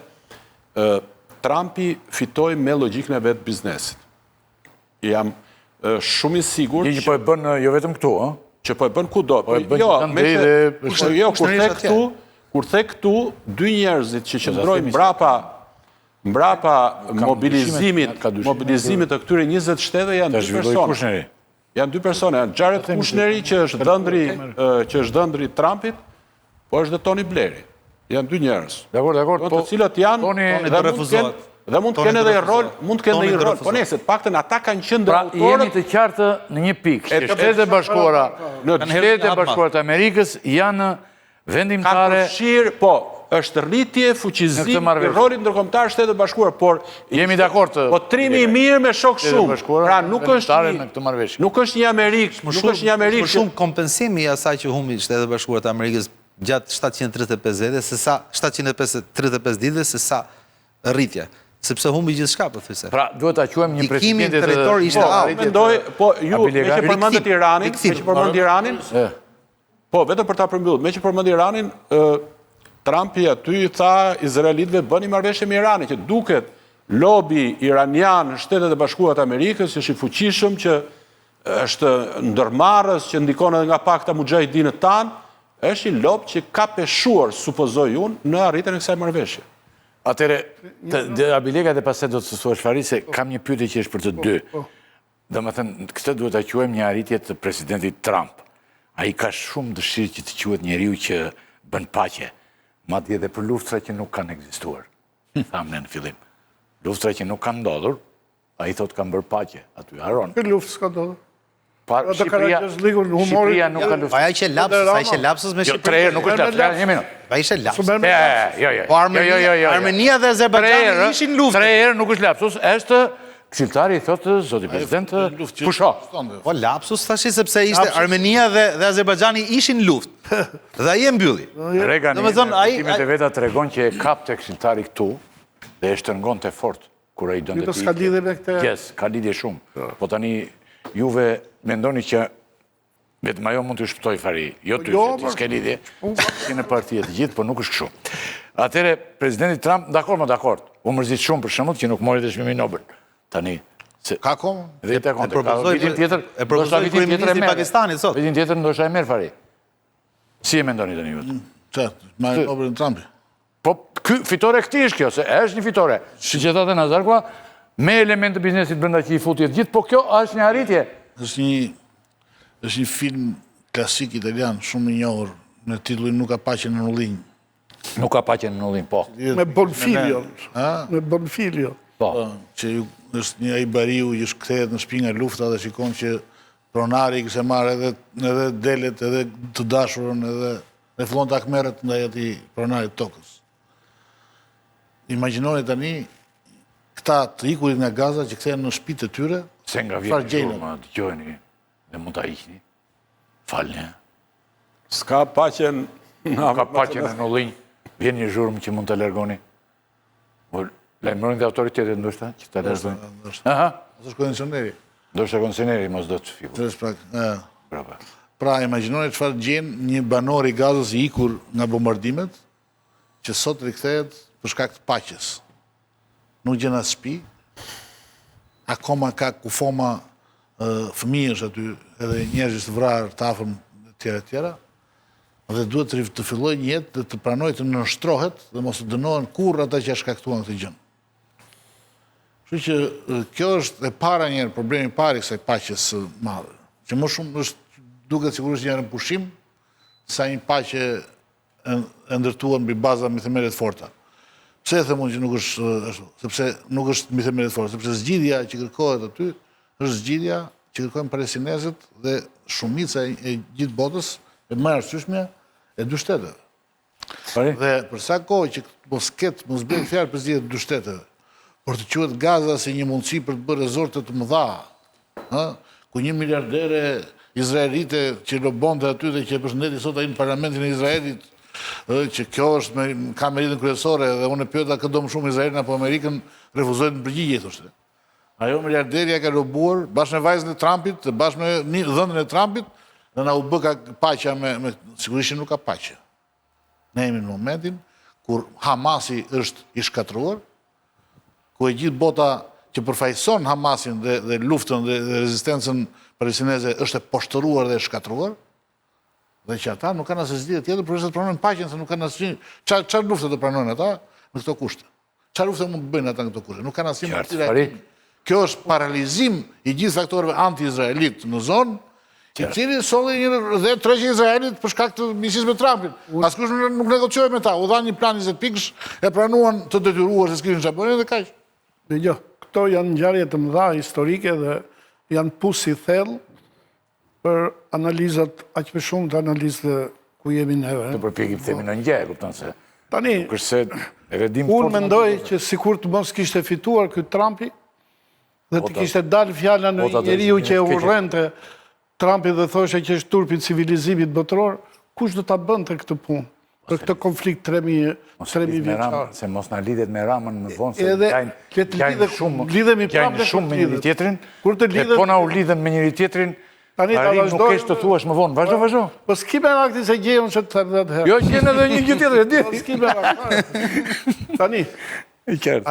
Trumpi fitoi me logjikën e vet biznesit. Jam shumë i sigurt që po e bën jo vetëm këtu, ëh? Që po e bën kudo. Kur the këtu, dy njerëzit që qëndrojnë mbrapa mobilizimit të këtyre 20 shtete janë dy persona. Janë dy persona, janë Jared Kushneri që është dhëndri Trumpit, po është dhe Tony Blairi. Janë dy njerëz. Dakor, të cilat janë Dhe mund të kenë edhe rol, po nëse të paktën ata kanë qenë Pra, jemi autorët. të qartë në një pikë, që Shtetet e Bashkuara, Shtetet e Bashkuara të Amerikës janë Ka vendimtare. përfshirë, po, është rritje, fuqizim i rolit ndërkombëtar Shtetet e Bashkuara, por Jemi dakord të. po trimi I mirë me shok shumë. Pra nuk në këtë marrëveshje. nuk është një Amerikë, nuk është një Amerikë. Më shumë kompensimi I asaj që humbi Shtetet e Bashkuara të Amerikës gjatë 735 ditëve, se sa 735 ditëve, se sa rritje. Sepse humbi gjithçka pothuajse. Pra, duhet ta quajmë një Ndikimin presidentit territor ishte Mendoj, po ju me që përmendet Iranin, po vetëm për ta përmbyllur, me që përmend Iranin, Trumpi aty I tha izraelitëve bëni marrëveshje me Iranin, që duket lobi iranian në Shtetet e Bashkuara të Amerikës, që është I fuqishëm, që është ndërmarrës, që ndikon edhe nga pakta mujahidinët tanë, është I lob që ka peshuar, supozoj unë, në arritjen e kësaj marrëveshje. Atëre, Abilega dhe pastaj do të thuash Fari se kam një pyetje që është për të dy. Domethënë, këtë duhet ta quajmë një arritje të presidentit Trump. Ai ka shumë dëshirë që të quhet njeriu që bën paqe, madje edhe për luftra që nuk kanë ekzistuar. Thamë në fillim. Luftra që nuk kanë ndodhur, ai thotë kanë bërë paqe, aty haron. Për luftë s'ka ndodhur. Shqipëria nuk ka luftë. Aja që lapsus me Shqipërinë. 3 herë nuk është lapsus, një minutë. Ai ishte lapsus. Jo. Po Armenia dhe Azerbajxhani ishin luftë. 3 herë nuk është lapsus, është këshilltari I thotë zoti president pusho. Po lapsus tash sepse ishte Armenia dhe Azerbajxhani ishin luftë. Dhe ai e mbylli. Regani, timet e veta tregon që e kapte këshilltari këtu dhe e shtrëngonte fort kur ai donte. S'ka lidhje me këtë. Yes, ka lidhje shumë. Po tani juve mendoni që vetëm ajo mund të shpëtoj Fari, jo ty, që ti s'ke lidhje, ti në partijet të gjithë, por nuk është kështu. Atëre, presidenti Trump, dakord, u mërzit shumë për shembull që nuk mori dhe çmimin Nobel. Tani, Ka kohë? Dhe të konte, e propozoi kryeministri I Pakistanit sot. Vitin tjetër ndoshta e merr Fari. Si e mendoni tani ju? Çfarë? Me Nobelin Trumpi. Po, fitore këtij është kjo, se është një fitore. Siç e thotë Nazarkova, me element të biznesit brenda që I futi të gjithë, po kjo është një arritje. Është një film klasik italian, shumë I njohur, me titullin Nuk ka paqe në Nullin. Nuk ka paqe në Nullin, po. Me Bonfilio. Me Bonfilio. Po. Që është një ai bariu që kthehet në shtëpi nga lufta dhe shikon që pronari I kishte marrë edhe delet, edhe të dashurën, edhe fillon të akmerret ndaj atij pronarit tokës. Imagjinoni tani këta të ikurit nga Gaza që kthehen në shtëpitë e tyre, se nga vjetë shumë, dëgjojeni, dhe mund ta hiqni. Falni. S'ka paqen Ka paqen në Nullin, vjen një zhurmë që mund të largoni. Lajmërojnë dhe autoritetet ndoshta që ta largojnë. Aha. Ose kondicioneri. Ndoshta kondicioneri mos do të fiku. Bravo. Pra imagjinoni çfarë gjen një banor I Gazës I ikur nga bombardimet, që sot rikthehet për shkak të paqes. Nuk gjen as shtëpi. Akoma ka kufoma fëmijësh aty, edhe njerëz të vrarë të afërm tjera. Dhe duhet të fillojë një jetë dhe të pranojë të nënshtrohet dhe mos të dënohen kurrë ata që shkaktuan këtë gjë. Kështu që kjo është e para njëherë problemi I parë I kësaj paqes së madhe. Që më shumë është duket sigurisht një pushim sa një paqe e ndërtuar mbi baza mbi themele të forta. Pse e them unë që nuk është ashtu? Sepse nuk është mbi themele të forta, sepse zgjidhja që kërkohet aty është zgjidhja që kërkojnë palestinezët dhe shumica e gjithë botës e më arsyeshme e dy shteteve. Dhe për sa kohë që mos bëjnë fjalë për zgjidhje të dy shteteve, por të quhet Gaza si një mundësi për të bërë rezorte të mëdha, ku një miliardere izraelite që lobonte aty dhe që e përshëndeti sot ai në parlamentin e Izraelit, që kjo është ka meritën kryesore dhe unë e pyeta këtë do më shumë Izraelin apo Amerikën, refuzojnë në përgjigje thoshte. Ajo miliarderja ka lobuar bashkë me vajzën e Trumpit, bashkë me dhënën e Trumpit, dhe na u bë ka paqja me sigurisht nuk ka paqe. Ne jemi në momentin kur Hamasi është I shkatruar, ku e gjithë bota që përfaqëson Hamasin dhe luftën dhe rezistencën palestineze është e poshtëruar dhe e shkatruar, dhe që ata nuk kanë asnjë zgjidhje tjetër përveç se të pranojnë paqen, se nuk kanë asnjë çfarë lufte do pranojnë ata me këto kushte. Çfarë lufte mund të bëjnë ata me këto kushte? Nuk kanë asnjë mundësi. Kjo është paralizim I gjithë faktorëve anti-izraelit në zonë, I cili solli dhe treqë Izraelit për shkak të miqësisë me Trumpin. Askush nuk negocioi me ta, u dha një plan 20 pikësh, e pranuan të detyruar se skrivin çfarë bënin dhe kaq. Dhe këto janë ngjarje të mëdha historike dhe janë pusi thellë për analizat, aq më shumë të analizë ku jemi neve. Të përpjekim themi në ngje, kupton se. Tani, unë mendoj që sikur të mos kishte fituar ky Trumpi dhe të kishte dalë fjala në njeriu që e urrente Trumpi dhe thoshe që është turpi i civilizimit botëror, kush do ta bënte këtë punë? Për këtë konflikt 3000 vjeçar. Se mos na lidhet me Ramën më vonë, se gjajnë shumë me njëri tjetrin, e po na u lidhen me njëri tjetrin, Ari nuk kesh të thuash më vonë. Vazhdo. Po s'ki me rakti se gjejon që të them 10 herë. Jo, gjenë edhe një gjë tjetër, e di. Po s'ki me rakti. Tani,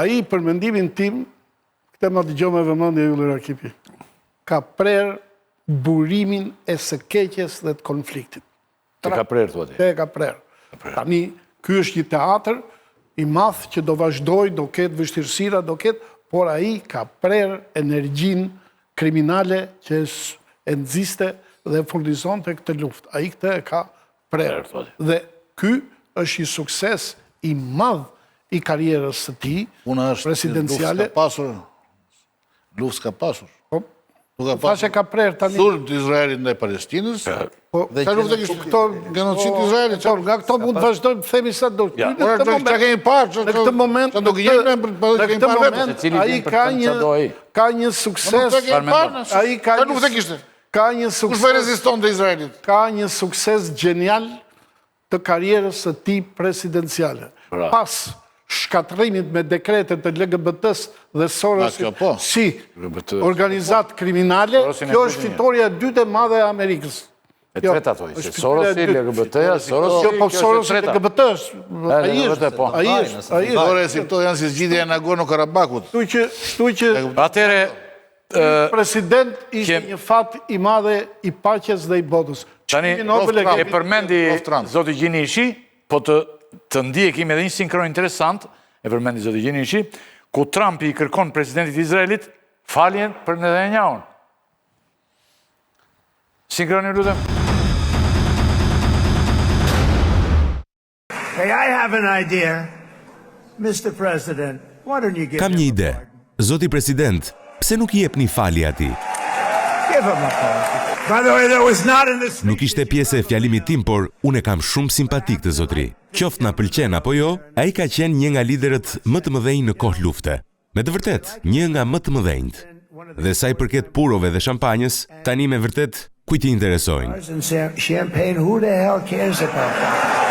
ai për mendimin tim, këtë më dëgjoj me vëmendje Ylli Rakipi, ka prerë burimin e së keqes dhe të konfliktit. Te ka prerë, thua ti. Te ka prerë. Tani, ky është një teatr i madh që do vazhdoj, do ketë vështirësira, do ketë, por ai ka prerë energjinë kriminale që e nxiste dhe furnizonte këtë luftë. Ai këtë e ka prerë. Dhe ky është i sukses i madh i karrierës së tij presidenciale. Luftë ka pasur. Fashe ka prerë tani. Sulm të Izraelit ndaj Palestinës. Çfarë luftë kishte këto genocid të Izraelit? Nga këto mund të vazhdojmë të themi sa do. Ora çka kemi parë, në këtë moment, do gjenem për këtë moment ai ka një sukses. Ai ka luftë kishte. Ka një sukses. Kush reziston të Izraelit? Ka një sukses genial të karrierës së tij presidenciale. Pas shkatrimit me dekretet të LGBT-s dhe Sorosit si organizatë kriminale, kjo është fitoria e dytë e madhe e Amerikës. E treta thoi, se Sorosi, LGBT-ja, Sorosi, po Sorosi, LGBT-s, ai është. Sorosi, këto janë si zgjidhja e Nagorno-Karabakut. Shtu që atëre president ishte një fat i madhe i paqes dhe i botës. Tani, e përmendi Zoti Gjini Ishi, po të ndjekim edhe një sinkron interesant, e përmendi Zoti Gjini Ishi, ku Trumpi i kërkon presidentit Izraelit faljen për Netanyahu. Sinkroni lutem. Hey, I have an idea. Mr. President, why don't you give Kam një ide. Zoti president, pse nuk i jepni falje atij? Give him a call. By the way, there was not in this. Nuk ishte pjesë e fjalimit tim, por unë e kam shumë simpatik të zotri. Qoftë na pëlqen apo jo, ai ka qenë një nga liderët më të mëdhenj në kohë lufte. Me të vërtet, një nga më të mëdhenjt. Dhe sa i përket purove dhe shampanjës, tani me vërtet kujt i interesojnë. Champagne, who the hell cares about that?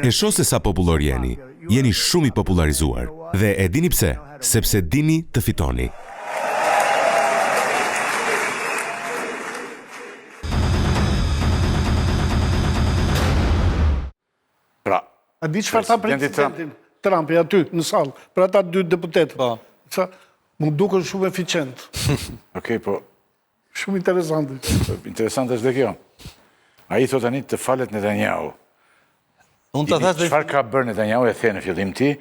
E shoh se sa popullor jeni. Jeni shumë i popularizuar. Dhe e dini pse? Sepse dini të fitoni. Pra, a di çfarë tha presidentin Trumpi aty në sallë, për ata dy deputetë? Po. Sa më duken shumë eficient. Okej, po. Shumë interesante. Interesante është dhe kjo. Ai thot tani të falet Netanyahu. Unë të thash çfarë ka bërë Netanyahu, e the në fillim ti,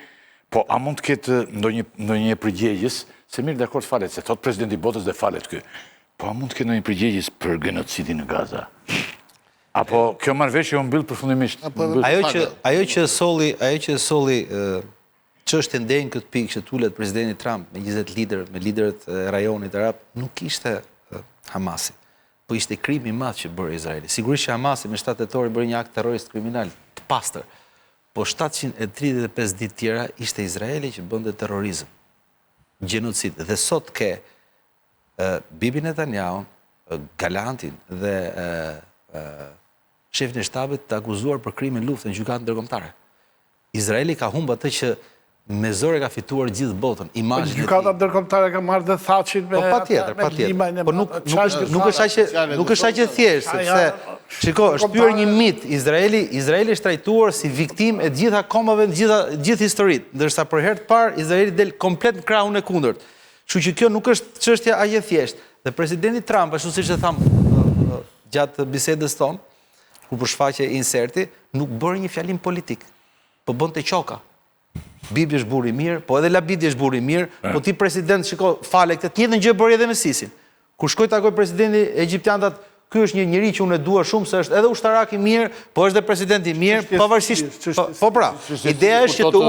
po a mund të ketë ndonjë përgjegjës, se mirë dakord falet, se thot presidenti i botës dhe falet ky. Po a mund të ketë ndonjë përgjegjës për genocidin në Gaza? Apo kjo marrëveshje u mbyll përfundimisht? Ajo që solli çështën deri në këtë pikë që tulet presidenti Trump me 20 lider, me liderët e rajonit arab, nuk ishte Hamasi, po ishte krimi i madh që bëri Izraeli. Sigurisht që Hamasi me 7 tetori bëri një akt terrorist kriminal të pastër, po 735 ditë tjera ishte Izraeli që bënte terrorizëm, gjenocid. Dhe sot ke Bibi Netanyahu, Galantin dhe shefin e shtabit të akuzuar për krimin luftë në gjykatën ndërkombëtare. Izraeli ka humbur atë që me zor e ka fituar gjithë botën. Gjykata ndërkombëtare ka marrë dhe Thatchin me. Po patjetër. Po nuk është aq e thjeshtë, sepse shiko, është pyer një mit. Izraeli është trajtuar si viktimë e gjitha komave, gjithë historitë, ndërsa për herë të parë Izraeli del komplet në krahun e kundërt. Kështu që kjo nuk është çështja aq e thjeshtë. Dhe presidenti Trump, ashtu siç e tham gjatë bisedës tonë, ku përshfaqe inserti, nuk bëri një fjalim politik, po bënte qoka. Bibi është burr i mirë, po edhe Labidi është burr i mirë, po ti president, shiko, fale këtë, të njëjtën gjë bëri edhe me Sisin. Kur shkoi takoi presidenti egjiptianët, ky është një njeri që unë e dua shumë se është edhe ushtarak i mirë, po është dhe president i mirë, pavarësisht. Po pra, ideja është që të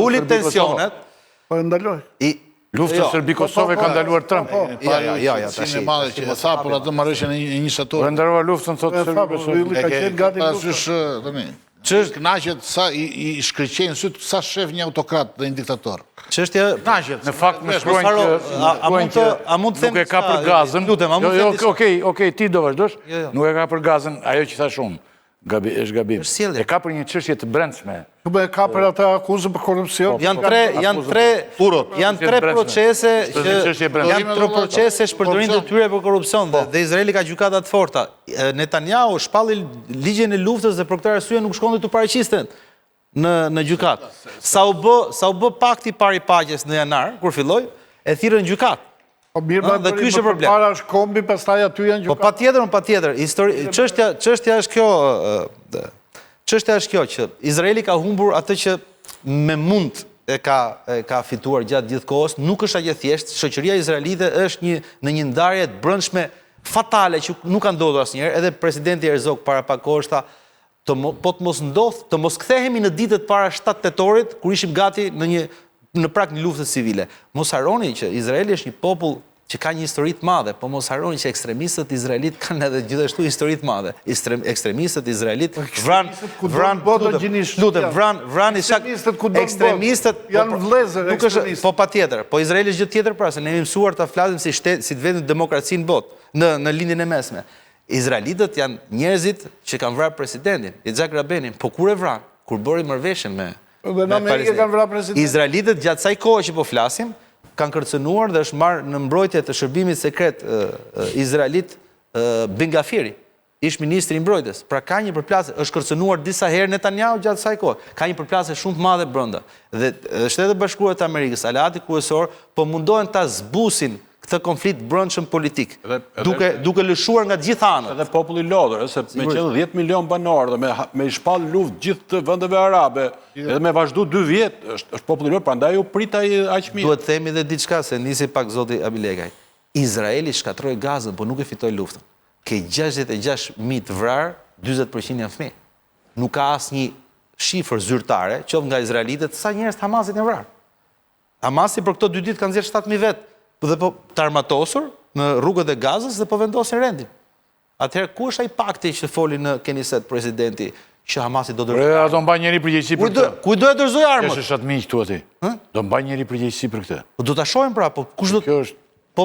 uli tensionet. Po e ndaloj. Lufta Serbi-Kosove ka ndaluar Trump. Ja, tash. Madhe që e tha për atë marrëveshjen e 21 Po ndërua luftën thotë Serbi-Kosove. Ka qenë gati parasysh tani. Kënaqet sa i shkëlqejnë syt sa shef një autokrat dhe një diktator. Çështja Kënaqet. Në fakt më shkruajnë që a mund të them nuk e ka për gazën. Lutem, a mund të them. Okej, ti do vazhdosh. Nuk e ka për gazën, ajo që tha shumë. Është gabim. E ka për një çështje të brendshme. Nuk e ka për ata akuzë për korrupsion. Janë tre procese shpërdorim të tyre për korrupsion dhe Izraeli ka gjykata të forta. Netanyahu shpalli ligjen e luftës dhe për këtë arsye nuk shkonte të paraqisten në gjykat. Sa u bë pakti pari paqes në janar, kur filloi, e thirrën gjykat. Po mirë, dhe ky është problem. Para është kombi, pastaj aty janë gjykat. Po patjetër. Çështja është kjo që Izraeli ka humbur atë që me mund e ka fituar gjatë gjithë kohës, nuk është aq e thjeshtë. Shoqëria izraelite është në një ndarje të brendshme fatale që nuk ka ndodhur asnjëherë. Edhe presidenti Herzog para pak kohësh tha, po të mos ndodh, të mos kthehemi në ditët para 7 tetorit, kur ishim gati në prag një lufte civile. Mos harroni që Izraeli është një popull që ka një histori të madhe, po mos harroni që ekstremistët izraelit kanë edhe gjithashtu histori të madhe. Ekstremistët izraelit ekstremistët janë vëllezër ekstremistë. Po patjetër, po Izraeli është gjë tjetër pra, se ne jemi mësuar ta flasim si të vetëm demokracinë botë, në lindjen e mesme. Izraelitët janë njerëzit që kanë vrarë presidentin, Yitzhak Rabenin, po kur e vranë? Kur bëri marrëveshjen me Dhe në Amerikë kanë vrarë presidentin. Izraelitët gjatë kësaj kohe që po flasim, kanë kërcënuar dhe është marrë në mbrojtje të shërbimit sekret izraelit Ben Gafiri, ish ministri i mbrojtjes. Pra ka një përplasje, është kërcënuar disa herë Netanyahu gjatë kësaj kohe. Ka një përplasje shumë të madhe brenda. Dhe Shtetet Bashkuara të Amerikës, aleati kryesor, po mundohen ta zbusin këtë konflikt brendshëm politik, duke lëshuar nga gjitha anët. Edhe populli lodhur, se me qenë 10 milion banor dhe me shpall luftë gjithë të vendeve arabe, edhe me vazhdu 2 vjet, është populli lodhur, prandaj u pritaj aq mirë. Duhet themi dhe diçka, se nisi pak zoti Abilekaj. Izraeli shkatroi Gazën, por nuk e fitoi luftën. Ke 66.000 të vrarë, 40% janë fëmijë. Nuk ka asnjë shifër zyrtare, qoftë nga izraelitët, sa njerëz Hamasit janë vrarë. Hamasi për këto 2 ditë kanë nxjerrë 7.000 vet. Dhe po të armatosur në rrugët e Gazës dhe po vendosin rendin. Atëherë, ku është ai pakti që foli në Knesset presidenti që Hamasi do dorëzoj? Do mbaj njëri përgjegjësi për këtë. Ku do e dorëzoj armët? Është shatë miq tu aty. Do mbaj njëri përgjegjësi për këtë. Po do ta shohim pra, po kush do kush do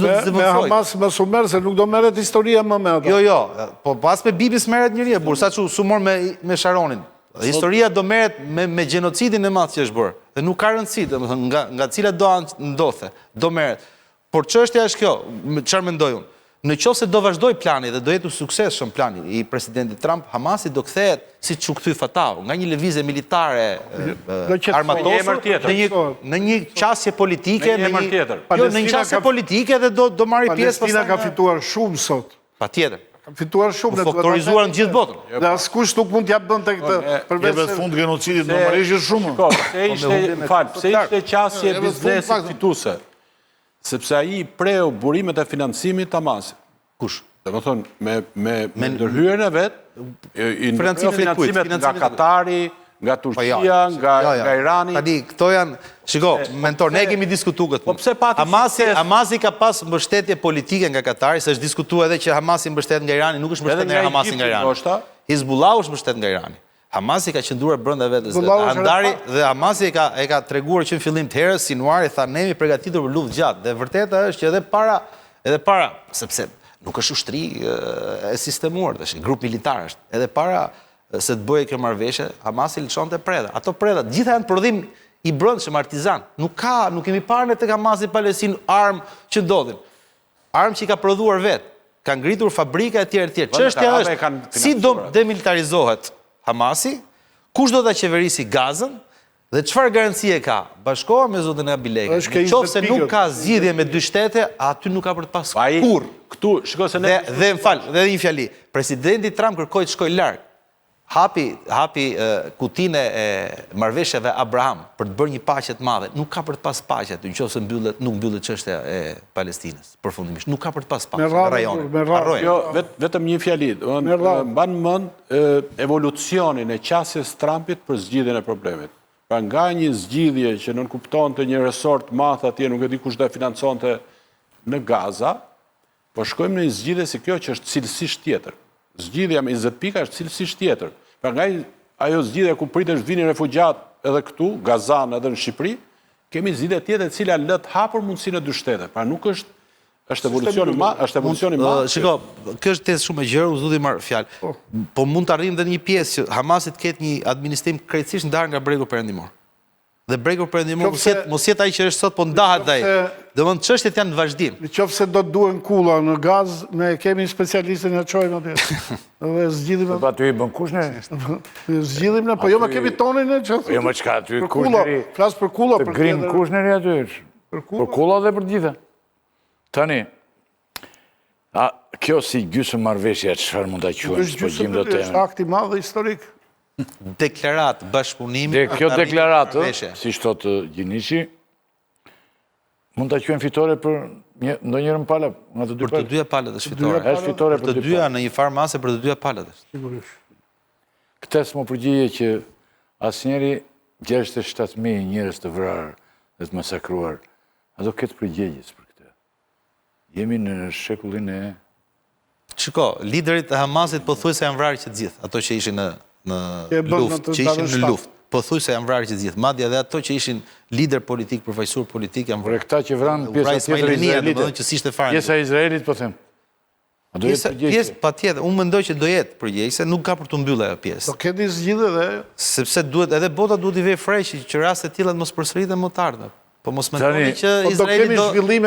të zëvendësoj? Me Hamas më su merr se nuk do merret historia më me ata. Jo, po pas me Bibis merret njëri, bursa çu su mor me Sharonin. Historia do merret me gjenocidin e madh që është bërë. Dhe nuk ka rëndësi, domethënë nga cilat do ndodhe, do merret. Por çështja është kjo, çfarë mendoj unë? Në qoftë se do vazhdoj plani dhe do jetë suksesshëm plani i presidentit Trump, Hamasi do kthehet siç u kthy Fatahu, nga një lëvizje militare armatosur në një qasje politike, në një qasje politike dhe do marrë pjesë. Palestina ka fituar shumë sot. Patjetër. Ka fituar shumë dhe faktorizuar në gjithë botën. Dhe askush nuk mund t'ja bënte këtë përveç fund genocidit normalisht është shumë. Pse ishte qasje biznesi fituese? Sepse ai preu burimet e financimit të Hamasit. Kush? Domethënë me ndërhyrjen e vet, financimet nga Katari, nga Turqia, nga Irani. Tani këto janë, shiko, mentor, ne kemi diskutuar këtë. Po pse pati Hamasi ka pas mbështetje politike nga Katari, se është diskutuar edhe që Hamasi mbështet nga Irani, nuk është mbështet nga Hamasi nga Irani. Hizbullahu është mbështet nga Irani. Hamasi ka qëndruar brenda vetes Andari dhe Hamasi e ka treguar që në fillim të herës sinuari tha ne jemi përgatitur për luftë gjatë dhe vërteta është që edhe para sepse nuk është ushtri e sistemuar, është grup militar është. Edhe para se të bëjë kjo marrëveshje, Hamasi lëshonte preda. Ato preda gjitha janë prodhim i brendshëm artizan. Nuk kemi parë ne tek Hamasi Palestinë armë që ndodhin. Armë që i ka prodhuar vet, ka ngritur fabrika etj. Çështja është si do demilitarizohet Hamasi, kush do ta qeverisi Gazën dhe çfarë garancie ka? Bashkoha me zotin Abilekaj. Nëse nuk ka zgjidhje me 2 shtete, aty nuk ka për të pasur kurrë. Këtu, shikoj se ne dhe një fjali. Presidenti Trump kërkoi të shkojë larg. hapi kutinë e marrëveshjeve Abraham për të bërë një paqe të madhe, nuk ka për të pas paqe aty, nëse nuk mbyllet çështja e Palestinës përfundimisht. Nuk ka për të pas paqe në rajonin. Jo, vetëm një fjali. Mban mend evolucionin e qasjes Trumpit për zgjidhjen e problemit. Pra nga një zgjidhje që nuk kuptonte një resort madh atje, nuk e di kush do e financonte në Gaza, po shkojmë në një zgjidhje si kjo që është cilësisht tjetër. Zgjidhja me 20 pika është cilësisht tjetër. Pra nga ajo zgjidhja ku pritesh vinin refugjat edhe këtu, Gazan edhe në Shqipëri, kemi zgjidhje tjetër e cila lë të hapur mundësinë e dy shtete. Pra nuk është evolucioni madh. Shiko, kjo është tezë shumë e gjerë, u zudi marr fjalë. Po mund të arrijmë edhe një pjesë që Hamasi të ketë një administrim krejtësisht ndarë nga bregu perëndimor. Dhe bregu perëndimor mos jetë ai që është sot, po ndahet ai. Domethënë çështjet janë në vazhdim. Nëse do të duhen kulla në gaz, ne kemi specialistin e çojmë atje. Dhe zgjidhim. Po aty i bën Kushneri. Zgjidhim ne, po jo më kemi tonin e çfarë. Jo më çka aty Kushneri. Flas për kulla, për grim Kushneri aty. Për kulla dhe për gjitha. Tani, kjo si gjysmë marrëveshje çfarë mund ta quajmë? Po gjim do të është akti i madh historik. Deklarat bashkëpunimi. Kjo deklaratë, si thotë Gjinishi, mund ta quajmë fitore për ndonjërin pala, nga të dy palët. Për të dyja palët është fitore. Është fitore për të dyja në një farë mase për të dyja palët është. Sigurisht. Këtë më përgjigje që asnjëri 67.000 njerëz të vrarë dhe të masakruar, ato këtë përgjigjes për këtë. Jemi në shekullin e... Shiko, liderit e Hamasit pothuajse janë vrarë që të gjithë, ato që ishin në luftë, që ishin në luftë. Pothuajse janë vrarë që të gjithë. Madje edhe ato që ishin lider politik, përfaqësuar politik janë vrarë. Këta që vranë pjesa tjetër izraelite. Që s'ishte fare. Pjesa e Izraelit, po them. Pjesë patjetër, unë mendoj që do jetë përgjegjëse, nuk ka për të mbyllur ajo pjesë. Do keni zgjidhje dhe sepse duhet edhe bota duhet i vejë fresh që raste të tilla mos përsëriten më të ardhmen. Po mos mendoni që Izraeli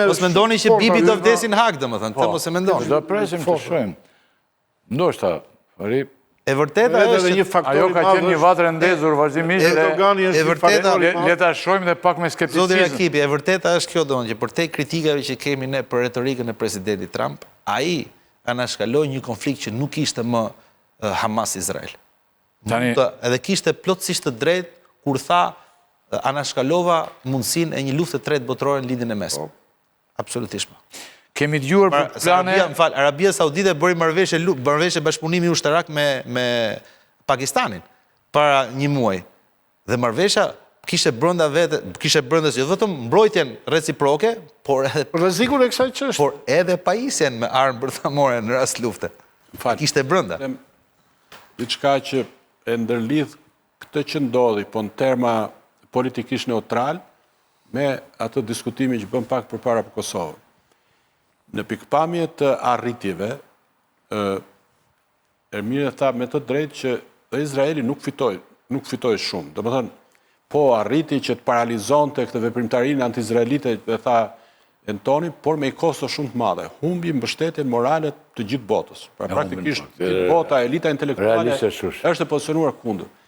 mos mendoni që Bibi do vdesin hak, domethënë, këtë mos e mendoni. Do presim të shohim. Ndoshta, e vërteta është një faktor ajo ka qenë një vatrë ndezur vazhdimisht. Erdogani është një faktor. Le ta shohim dhe pak me skepticizëm. Zoti Rakipi, e vërteta është kjo domethënë që përtej kritikave që kemi ne për retorikën e presidentit Trump, ai anashkaloi një konflikt që nuk ishte më Hamas-Izrael. Edhe kishte plotësisht të drejtë kur tha anashkalova mundësinë e një lufte tretë botërore në lindjen e mesme. Absolutisht. Kemi dëgjuar për plane... Arabia Saudite bëri marrëveshje bashkëpunimi ushtarak me Pakistanin para një muaji. Dhe marrëveshja kishte brenda jo vetëm mbrojtjen reciproke, por edhe rrezikun e kësaj çështje. Por edhe pajisjen me armë bërthamore në rast lufte. Kishte brenda. Diçka që e ndërlidh këtë që ndodhi, po në terma politikisht neutral, me atë diskutimin që bëm pak përpara për Kosovën. Në pikpamje të arritjeve, Ermira tha me të drejtë që dhe Izraeli nuk fitoi shumë. Do më thënë, po arriti që të paralizonte këtë veprimtarinë anti-izraelite, dhe tha Antoni, por me i kosto shumë të madhe. Humbi mbështetjen morale të gjithë botës. Pra praktikisht gjithë bota, elita intelektuale është e pozicionuar kundër.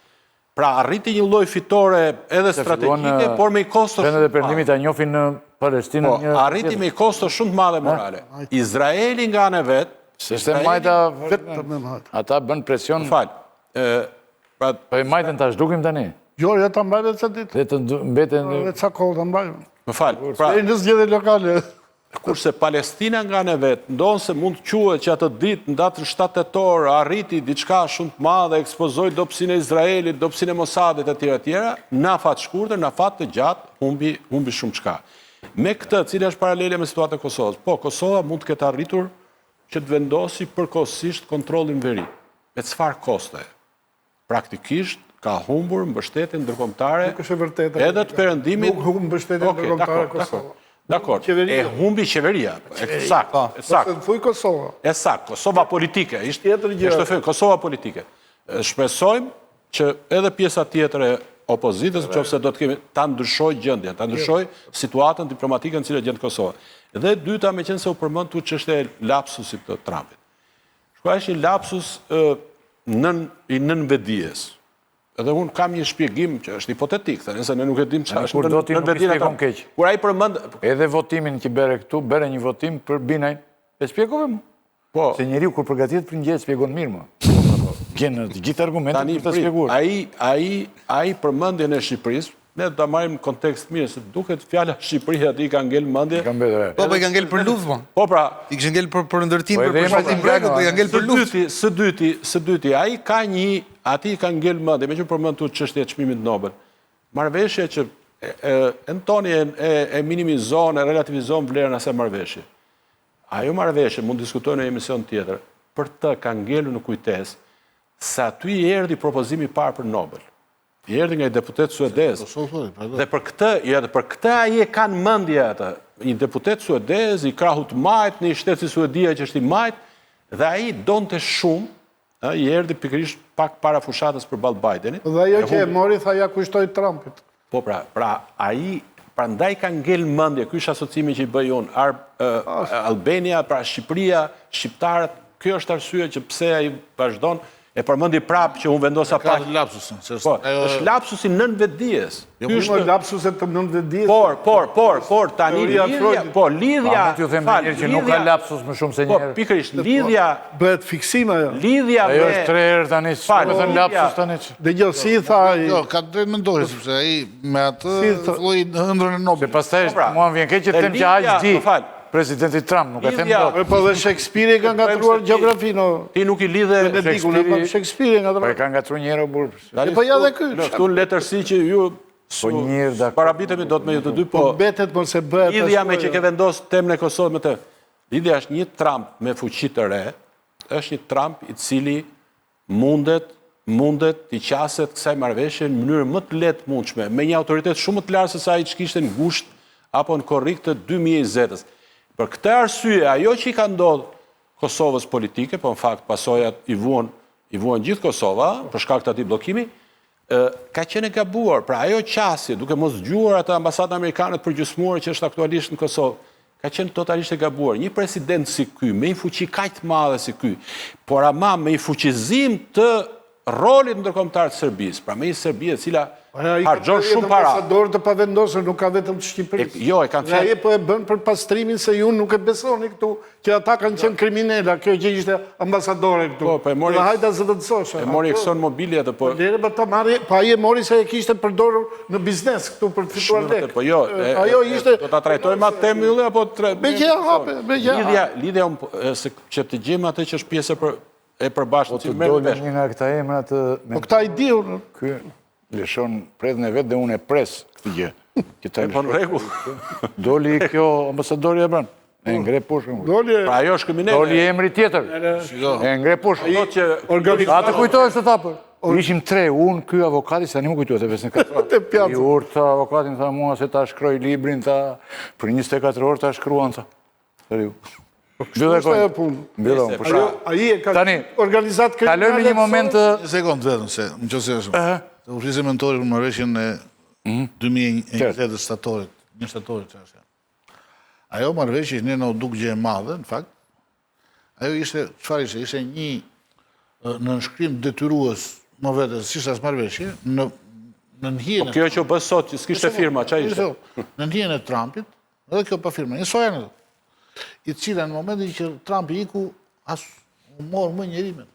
Pra arriti një lloj fitore edhe strategjike, por me i kosto shumë. Vendet e Perëndimit ta njohin në Palestinë. Po, arriti me i kosto shumë të madhe morale. Izraeli nga anë vet, se majta ata bën presion. Fal. Po e majtën tash dukim tani. Jo, ja ta mbajnë ca ditë. Dhe të mbeten ca kohë ta mbajnë. Më fal. Pra në zgjedhje lokale. Kurse Palestina nga në vetë, ndonë se mund të quhet që atë ditë, në datën 7 tetor, arriti diçka shumë të madhe, ekspozoi dobësinë e Izraelit, dobësinë e Mossadit e tjera, në afat shkurtër, në afat të gjatë, humbi shumë çka. Me këtë, cila është paralele me situatën e Kosovës. Po, Kosova mund të ketë arritur që të vendosi përkohësisht kontrollin veri. Me çfarë koste? Praktikisht ka humbur mbështetjen ndërkombëtare edhe të Perëndimit. Nuk humb mbështetjen ndërkombëtare Kosova. Dakor, e humbi qeveria. Sakt. Thuj Kosova. Sakt, Kosova politike. Ishte Kosova politike. Shpresojmë që edhe pjesa tjetër e opozitës, nëse do të kemi, ta ndryshoj gjendjen, ta ndryshoj situatën diplomatike në cilën gjend Kosova. Dhe dyta, meqense u përmend tu çështja e lapsusit të Trumpit. Shkoj është një lapsus i nënvedijes. Edhe unë kam një shpjegim që është hipotetik, nëse ne nuk e dim çfarë është nënvedijen e Trumpit. Kur ai përmend edhe votimin që bëre këtu, bëre një votim për Binajn. E shpjegove mu. Po. Se njeriu kur përgatitet për një gjë shpjegon mirë më. Gjenë të gjithë argumentet Tani, për të shpjeguar. ai përmendjen e Shqipërisë, ne do ta marrim në kontekst mirë, se duket fjala Shqipëria aty ka ngel mendje. Ka mbetur. Po i ka ngel për luftë, po. Po pra, I kishte ngel për ndërtim, Po, për edhe përshtatim brekut, po i ka ngel për luftë. Së dyti, ai ka ati ka ngel mendje, me që përmend tu çështja e çmimit Nobel. Marrëveshje që Antoni e minimizon, e relativizon vlerën e asaj marrëveshje. Ajo marrëveshje mund diskutojnë në emision tjetër. Për të ka ngelur në kujtesë se aty i erdhi propozimi i parë për Nobel. I erdhi nga një deputet suedez. Dhe për këtë ai e kanë mendje atë. Një deputet suedez i krahut majt, në një shtet si Suedia që është i majt, dhe ai donte shumë, i erdhi pikërisht pak para fushatës përballë Bidenit. Dhe ajo që e mori tha ja kushtoi Trumpit. Po pra ai prandaj ka ngel mendje, ky është asociimi që i bëj unë, Albania, pra Shqipëria, shqiptarët, kjo është arsye që pse ai vazhdon e përmendi prapë që unë vendosa Ka pak. lapsusin. Po, është lapsusi nënvetdijes. Ky është lapsuset të nënvetdijes. Por, tani lidhja... Ju them një që nuk ka lapsus më shumë se Po, njerë. pikërisht, lidhja... Bëhet fiksim ajo. Lidhja me... Ajo është 3 herë tani, me thënë lapsus tani. Dëgjoj, si i tha ai. Jo, ka drejt mendoj, sepse ai me atë filloi në ëndrrën e Se Nobel. pastaj mua vjen keq që them që aq di presidenti Trump, nuk e them dot. Po dhe Shakespeare ka ngatruar gjeografinë. Ti nuk i lidhe... Shakespeare ka Po e ngatruar. ka ngatruar një herë o burr. Po ja dhe ky. Këtu në letërsi që ju... Po njërë dakor. Parabitemi do të me ju të dy, po... Betet mos e bëhet. Lidhja me që ke vendos temën e Kosovës me të. Lidhja është një Trump me fuqi të re, është një Trump i cili mundet t'i qaset kësaj marrëveshje në mënyrë më të lehtë mundshme, me një autoritet shumë më të lartë se sa ai që kishte në gusht apo në korrik të 2020-s. Për këtë arsye, ajo që i ka ndodhur Kosovës politike, po në fakt pasojat i vuan gjithë Kosova për shkak të atij bllokimi, ka qenë e gabuar. Pra ajo qasje, duke mos dëgjuar atë ambasadën amerikane të përgjysmuar që është aktualisht në Kosovë, ka qenë totalisht e gabuar. Një president si ky, me një fuqi kaq të madhe si ky, por ama me një fuqizim të rolit ndërkombëtar të Serbisë, pra me një Serbi e cila harxhon shumë para. Ambasador të pavendosur, nuk ka vetëm të Shqipërisë. Jo, e kanë Ai po e bën për pastrimin se ju nuk e besoni këtu që ata kanë qenë kriminala, kjo që ishte ambasadore këtu. Po e mori. Dhe hajta zëvendësosha. E mori Exxon Mobil atë po. Lere po ta marri, po ai e mori se e kishte përdorur në biznes këtu për të fituar lek. Po jo, ajo ishte do ta trajtojmë atë temë ylle apo lidhja se që të gjejmë atë që është pjesë e përbashkët që merr vesh. Një nga këta emra të... Po këta i diu. Ky lëshon predhën e vet dhe unë e pres këtë gjë. Po në rregull. Doli kjo ambasadori e bën. E ngre pushkën. Pra ajo është kriminale. Doli emri tjetër. E ngre pushkën. Atë kujtohesh të thapër. Ishim 3, unë, ky avokati, sa një më kujtohet e vesën këtë. I urtë avokatin, tha mua se ta shkroj librin, ta për 24 orë ta shkruan, tha. Shkruaj punë. Mbillon, për shkak. Ai e ka organizat kriminale. Kalojmë një moment të... Një sekund vetëm se, në qoftë se është. Të ufrisë mentori për marrëveshjen e 2020 shtatorit, një shtatorit që është. Ajo marrëveshje ne na u duk gjë e madhe, në fakt. Ajo ishte, çfarë ishte? Ishte një nënshkrim detyrues më vetes, si as marrëveshje, në hijen. Kjo që u bë sot, që s'kishte firma, çfarë ishte? Në hijen e Trumpit, edhe kjo pa firma, një sojën atë. I cila në momentin që Trump i iku, as u morë më njeri me të.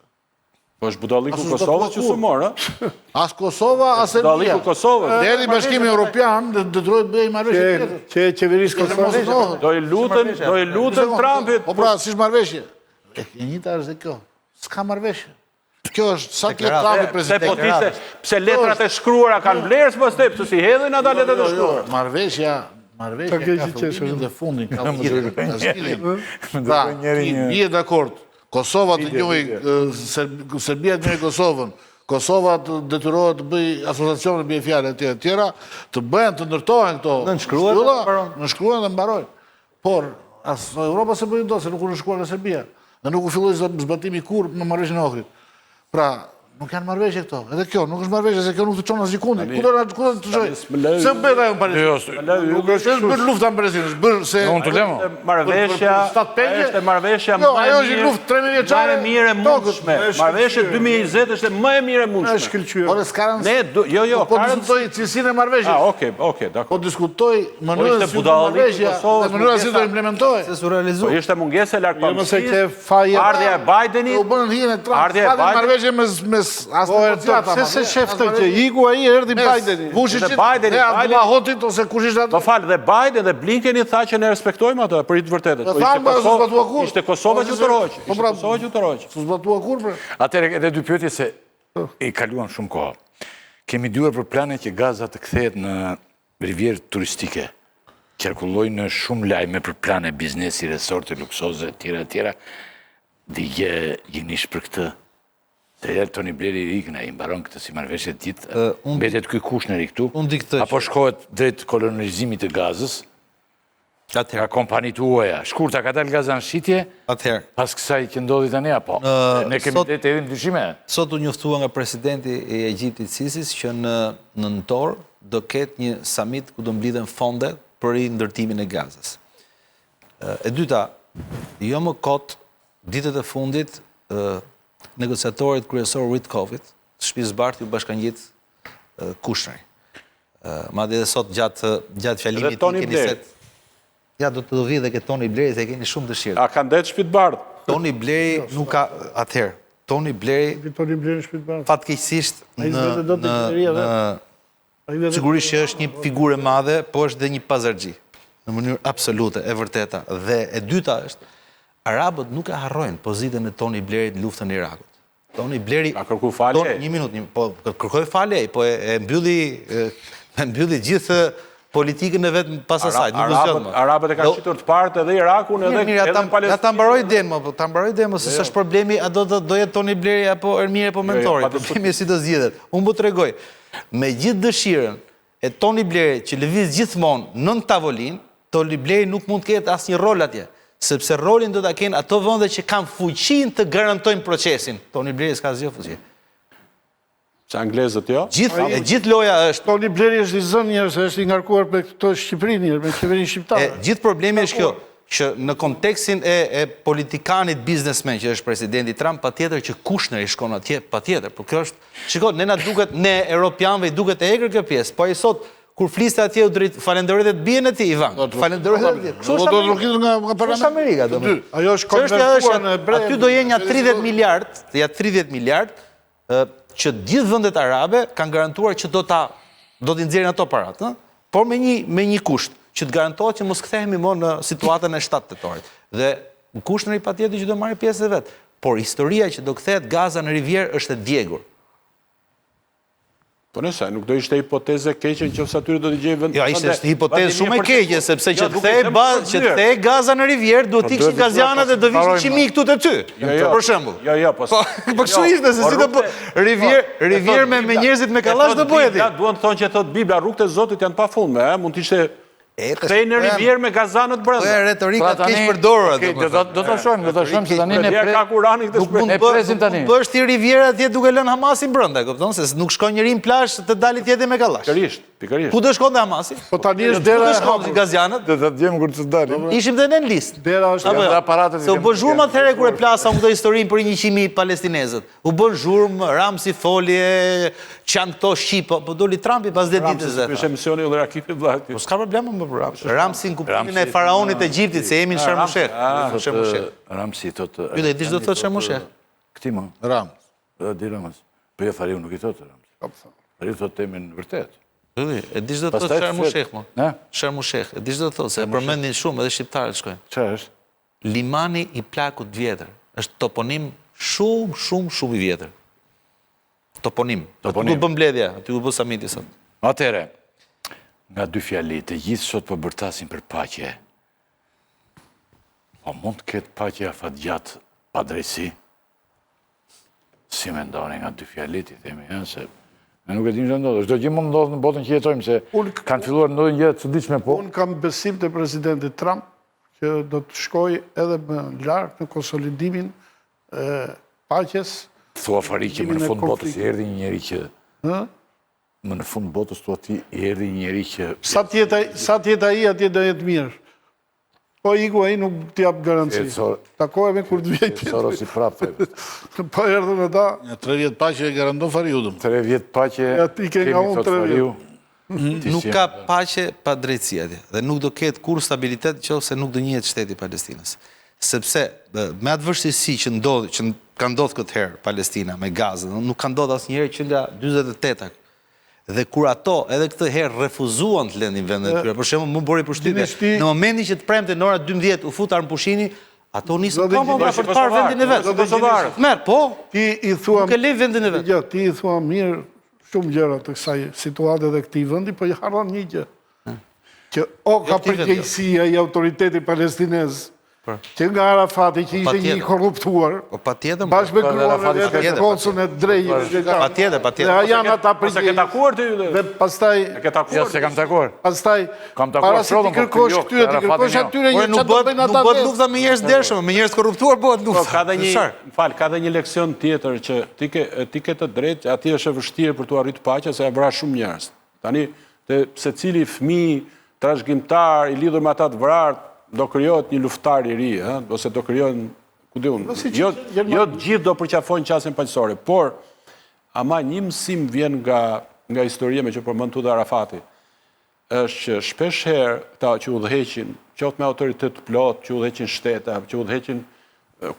Po është budalliku Kosovës që s'u morë, a? As Kosova, as Serbia. Budalliku Kosovës. Deri Bashkimi Evropian detyroi të bëjë marrëveshje tjetër. Që qeverisë Kosovës. Do i lutën Trumpit. Po pra, si marrëveshje? E njëjta është dhe kjo. S'ka marrëveshje. Kjo është sa të Trumpi president. Se po tiste, pse letrat e shkruara kanë vlerë s'po step, se si hedhin ata letrat e shkruara. Marrëveshja ka fillimin dhe fundin, ka lidhje, ka zgjidhjen. Pra, bie dakord. Kosova të njohë, Serbia të njohë Kosovën, Kosova të detyrohet të bëj asociacione bëj fjalë e tjera, të bëhen të ndërtohen këto. Nënshkruhen dhe mbarojnë. Por as Europa se bëjnë do se nuk u nënshkruan në Serbia. Dhe nuk u filloi zbatimi kurrë në marrëveshjen e Ohrit. Pra, Nuk janë marrëveshje këto. Edhe kjo, nuk është marrëveshje, se kjo nuk të qonë asgjë kundi. Ku do të çoj? Se bëra unë Palestinë. Nuk është bërë lufta në Palestinë, është bërë se Unë të lemo. Marrëveshja, është marrëveshja Jo, ajo është një luftë 3 vjeçare. më e mirë e mundshme. Marrëveshja 2020 është më e mirë e mundshme. Është shkëlqyer. Ore s'kan. Jo, Po diskutoj cilësinë e marrëveshjes. Okej, dakor. Po diskutoj mënyrën ishte si të budalliku i marrëveshja Kosovës, dhe mënyra si të implementohet. Se su realizu. Po ishte mungesë e largpamësisë. Ardhja e U Bidenit. bënë hijen e Trump. Ardhja e Ka Biden- marrëveshje mes as negociata. Se shef të që iku ai erdhi Bideni. Vučićit, Bideni, Abdullah Hoxhit ose kush ishte atë? Po falë, dhe Biden dhe Blinkeni tha që ne respektojmë atë, për i të vërtetet. Po thamë, ishte s'u zbatua kur. Ishte Kosova që të roqë. Po pra, Kosova që të roqë. S'u zbatua kur bre. Atëre edhe dy pyetje se i kaluan shumë kohë. Kemi dëgjuar për plane që Gaza të kthehet në rivjerë turistike. Qarkullojnë shumë lajme për plane biznesi, resorte, luksoze, tjera. Dhe jenish për këtë. Se herë Tony Blair i rikna, i mbaron këtë si marrëveshje ditë, mbetet ky Kushneri këtu, Unë di këtë. apo shkohet drejt kolonizimit të Gazës, ka Atëherë. kompanit uaja. Shkurta ka dalë Gaza në shitje, Atëherë. pas kësaj që ndodhi tani apo? Ne kemi sot- drejt edhe ndryshime. Sot u njoftua nga presidenti i Egjiptit Sisis që në nëntor do ketë një summit ku do mblidhen fonde për i ndërtimin e Gazës. E dyta, jo më kot, ditët e fundit, negociatorit kryesor Witkoffit, të shtëpisë Bashkë u bashkangjit Kushneri. Madje edhe sot gjatë fjalimit Edhe Tony Blair. Ja, do të vi dhe ke Tony Blair, se keni shumë dëshirë. A kanë ndetë shtëpi të bardhë? Tony Blair nuk ka atëherë. Tony Blair Tony Blair në shtëpi të bardhë. fatkeqësisht Ai s'vetë do të qeveria vetë. sigurisht që është një figurë e madhe, po është dhe një pazarxhi në mënyrë absolute, e vërteta. Dhe e dyta është, arabët nuk e harrojnë pozitën e Tony Blairit në luftën e Irakut. Tony Blairi A kërku falje? Një minutë, po kërkoi falje, po e mbylli gjithë politikën e vetë pas asaj, nuk u zgjodh më. Arabët e kanë qitur të partë edhe Irakun edhe Palestinë. Ja ta mbaroj den, po ta mbaroj den, se s'është problemi a do jetë Tony Blairi apo Ermiri apo mentori. Problemi është si do zgjidhet. Unë po t'rregoj, me gjithë dëshirën e Tony Blairit që lëviz gjithmonë nën tavolinë, Tony Blairi nuk mund të ketë asnjë rol atje, sepse rolin do ta kenë ato vende që kanë fuqinë të garantojnë procesin. Tony Blairi s'ka asgjë fuqi. Që anglezët jo? Gjithë loja është Tony Blair është i zënë njerëz, është i ngarkuar me këto Shqipërinë, me qeverinë shqiptare. Gjithë problemi është kjo, që në kontekstin e politikanit biznesmen që është presidenti Trump, patjetër që Kushneri shkon atje, patjetër, por kjo është, shiko, ne na duket, ne europianëve i duket e egër kjo pjesë, po ai sot kur fliste atje u drejt falenderoj të bien e ti Ivan. Falenderoj të. Kështu është Amerika, domethënë. Ajo është konvertuar në bre. Aty do jenë ja 30 miliard, që gjithë vendet arabe kanë garantuar që do t'i nxjerrin ato parat, por me një kusht, që të garantohet që mos kthehemi më në situatën e 7 tetorit. Dhe Kushneri patjetër që do marrë pjesë vet, por historia që do kthehet Gaza në rivjerë është e djegur. Po nëse, nuk do ishte hipoteze keqe në qoftë atyre do t'i gjej vend. Jo, ishte hipotezë shumë e keqe, sepse që të kthehej Gaza në rivjerë, duhet të ikishin gazianat dhe do vishin qimi këtu te ty. Për shembull. Jo, po. Po kështu ishte se si do bë. Rivjerë me njerëzit me kallash do bëhet. Ja, duan të thonë që thot Bibla, rrugët e Zotit janë të pafundme, mund të ishte kthej në rivjerë me gazanët brenda. Po retorika keq përdorur atë. Do ta shohim se tani ne ka Kurani këtë shpreh. Ne presim tani. Nuk bësh ti rivjerë atje duke lënë Hamasin brenda, kupton? Se nuk shkon njëri në plazh të dalë tjetër me kallash. Pikërisht. Ku do shkonte Hamasi? Po tani është dera e hapur gazianët. Do ta djem kur të dalim. Ishim dhe ne në listë. Dera është nga aparatet. Se u bën zhurmë atëherë kur e plasa këtë historinë për 100.000 palestinezët. U bën zhurmë, Ramsi folje, çan këto shqip, po doli Trumpi pas 10 ditësh vetë. Është emisioni Ullë Rakipit vllajt. Po s'ka problem më për Ramsi në kuptimin e faraonit Egjiptit, se jemi në Sharm el Sheikh. Ramsi thotë. Ju dhe dish do të thotë Sharm el Sheikh. Këti më. Rams. Di Rams. Po jo Fariu nuk i thotë Ramsi. Fariu thotë temin vërtet. E dish do të thotë Sharm el Sheikh më. Sharm el Sheikh. E dish do të thotë se e përmendin shumë edhe shqiptarët shkojnë. Çfarë është? Limani i plakut vjetër. Është toponim shumë i vjetër. Toponim. Aty ku bën mbledhja, aty ku bën samiti sot. Atëre, nga dy fjali, të gjithë sot po bërtasin për paqe. Po mund të ketë paqe afatgjat pa drejtësi? Si mendoni nga dy fjalit, i themi, se ne nuk e dim që ndodhë. Çdo gjë mund ndodhë në botën që jetojmë, se kanë filluar ndodhin gjë të çuditshme, po. Unë kam besim te presidenti Trump që do të shkojë edhe më lart në konsolidimin e paqes Thua Fariki, më në fund botës i erdhi një njeri që... Më në fund botës thua ti i erdhi një njeri që... Sa tjetë ai, atje do jetë mirë. Po iku ai nuk t'jap garanci. Takojme kur të vjej tjetër. Soros i prapë. Po erdhën ata. 3 vjetë paqe e garandon Fariudëm. 3 vjetë paqe... Kemi thot Fariu. Nuk ka paqe pa drejtësi atje. Dhe nuk do ketë kur stabilitet nëse nuk do njihet shteti Palestinës. Sepse me atë vështirësi që ka ndodhur këtë herë Palestina me Gazën, nuk ka ndodhur asnjëherë që nga 48-a. Dhe kur ato edhe këtë herë refuzuan të lëndin vendet e tyre, për shembull, më bëri përshtypje, në momentin që të premte në ora 12 u fut armpushini, ato nisën komo për të parë vendin e vet. Merr, po. Ti i thua, nuk e le vendin e vet. Jo, ti i thua mirë shumë gjëra të kësaj situate dhe këtij vendi, po i harron një gjë. Që o ka përgjegjësia i autoriteti palestinez, që nga Arafati që ishte një korruptuar, bashkë me kryuar e konsul e drejtë. Patjetër. Dhe janë ata përgjegjës. Ke takuar ti? Dhe pastaj... Jo, se kam takuar. Pastaj, Kam takuar para se ti kërkosh këtyre, ti kërkosh atyre një qatë do bëjnë ata Nuk bëhet lufta me njerëz ndershëm, me njerëz korruptuar bëhet lufta. Ka dhe një leksion tjetër që ti ke të drejtë, ati është e vështirë për të arritur paqen, se e vra shumë njerëz. Tani, secili fëmijë, trashëgimtar, i lidhur me ata të vrarë, do krijohet një luftar i ri, ose do krijohen, ku di unë, jo të gjithë do përqafojnë qasjen paqësore, por ama një mësim vjen nga historia me që përmend tu dhe Arafati, është që shpesh herë ta që udhëheqin, qoftë me autoritet plot, që udhëheqin shtete, që udhëheqin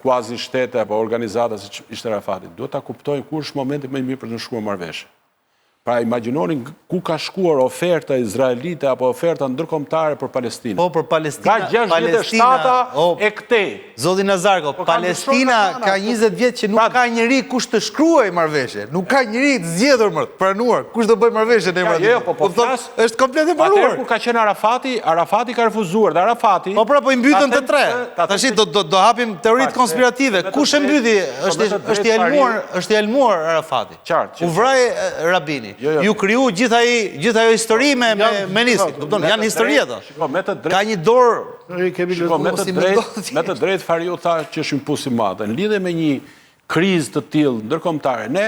kuazi shtete apo organizata si ishte Arafati, duhet ta kuptojnë kur është momenti më i mirë për të shkuar marrëveshje. Pra, imagjinoni ku ka shkuar oferta izraelite apo oferta ndërkombëtare për Palestinë. Po, për Palestina... Ka 67 e këtej. Zoti Nazarko, Palestina ka 20 vjetë që nuk ka njëri kush të shkruaj marrëveshje. Nuk ka njëri të zgjedhur më, pranuar. Kush do bëj marrëveshje në emër. Po flas, është komplet e paruar. Atëherë kur ka qenë Arafati ka refuzuar, dhe Arafati... Po pra, po i mbytën të tre. Tash do hapim teoritë konspirative. Kush e mbyti? Është i elmuar Arafati. U vraj Rabini. Ju kriju gjithë ajo histori me Nisin. Janë histori ato. Ka një dorë... Me të drejtë Fariu tha që është impuls i madh. Në lidhje me një krizë të tillë ndërkombëtare, ne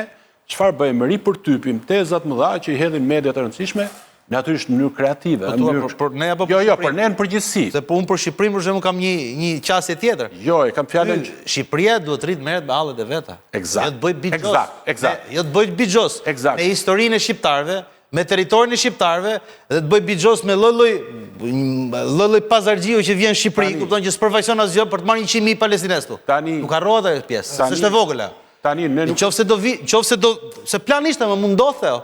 çfarë bëjmë? Ripërtypim tezat më dha që i hedhin mediat e rëndësishme, natyrisht në mënyrë kreative. Jo, për ne në përgjithësi. Se po unë për Shqipërinë, për shembull, kam një qasje tjetër. Jo, e kam fjalën... Shqipëria duhet rrit merret me hallet e veta. Eksakt. Jo të bëj bixhos. Eksakt. Jo të bëj bixhos. Me historinë e shqiptarëve, me territorin e shqiptarëve, dhe të bëj bixhos me lloj pazargjiu që vjen në Shqipëri, kupton që s'përfaqëson asgjë për të marrë 100.000 palestinez këtu. Nuk harrohet ajo pjesë, s'është e vogël. Tani ne nuk... Qofse do... Se plan ishte, më mundodh theo.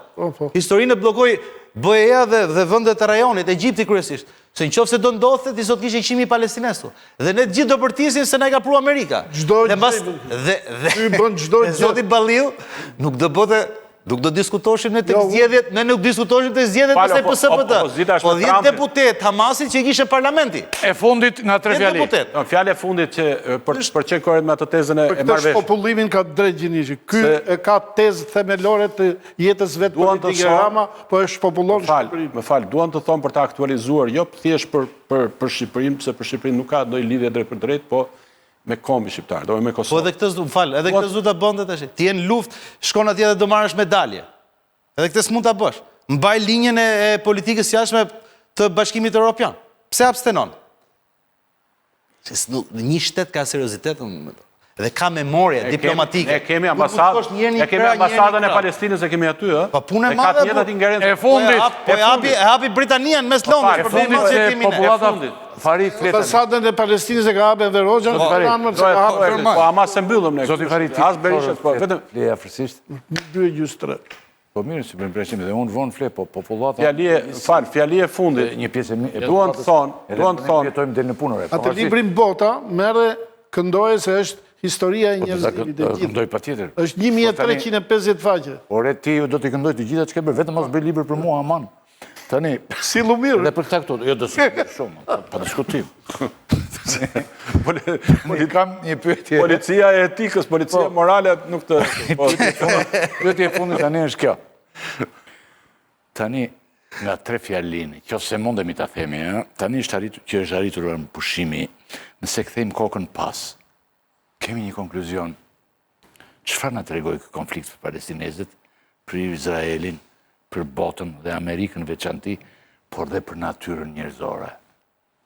Historinë e bllokoi BE-ja dhe vendet e rajonit, Egjipti kryesisht. Se në qofse do ndodhte, ti sot kishe 100.000 palestinez tu. Dhe ne gjithë do përtisin se na ka pru Amerika. Dhe zoti Balliu nuk do bëte... Nuk do diskutoshim në të zgjedhjet, ne nuk diskutoshim të zgjedhjet pastaj PSPT. Po 10 deputet Hamasit që i kishe parlamenti. E fundit nga 3 fjali. Fjale e fundit që për qenë korrekt me atë tezën e marrëveshjes. Për këtë popullimin ka drejt Gjinishi. Ky e ka tezë themelore të jetës vetë politike Rama, po e shpopullon Shqipërinë. Më fal, duan të thonë për të aktualizuar, jo thjesht për Shqipërinë, pse për Shqipërinë nuk ka ndonjë lidhje drejt për drejt, po me kombin shqiptar, do me Kosovë. Po edhe këtë zdu të bëndet tash. Ti je në luftë, shkon atje dhe do marrësh medalje. Edhe këtë s'mund ta bësh. Mbaj linjën e politikës jashtme të Bashkimit Evropian. Pse abstenon? Një shtet ka seriozitetën dhe ka memorie diplomatike. Ne kemi ambasadën e Palestinës, e kemi aty, ë? Po punë e madhe. E fundit. Po e hapi Britania në mes Londrës. E fundit se populata Farit fletën. Ambasadën e Palestinës e ka hape Veroxha, po ama se mbyllëm ne. Zoti Farit, as Berisha, po vetëm leja afërsisht. 2:3. Po mirë si për presim dhe unë vonë flet, po populata. Fjali e fundit. Një pjesë e duan të thonë, jetojmë deri në punore. Atë librin Bota merre këndoje se është historia e njerëzimit e gjithë. Këndoj patjetër. Është 1350 faqe. Ore ti do t'i këndoj të gjitha çka bër, vetëm mos bëj libër për mua aman. Tani, si lumir. Dhe për këta këtu, jo do shumë, pa diskutim. Kam një pyetje. Policia e etikës, policia morale nuk të... Pyetje e fundit tani është kjo. Tani, nga 3 fjalini, që se mundemi ta themi, tani që është arritur në pushimi, nëse kthejmë kokën pas, kemi një konkluzion çfarë na tregoi ky konflikt për palestinezët, për Izraelin, për botën dhe Amerikën veçanti, por dhe për natyrën njerëzore.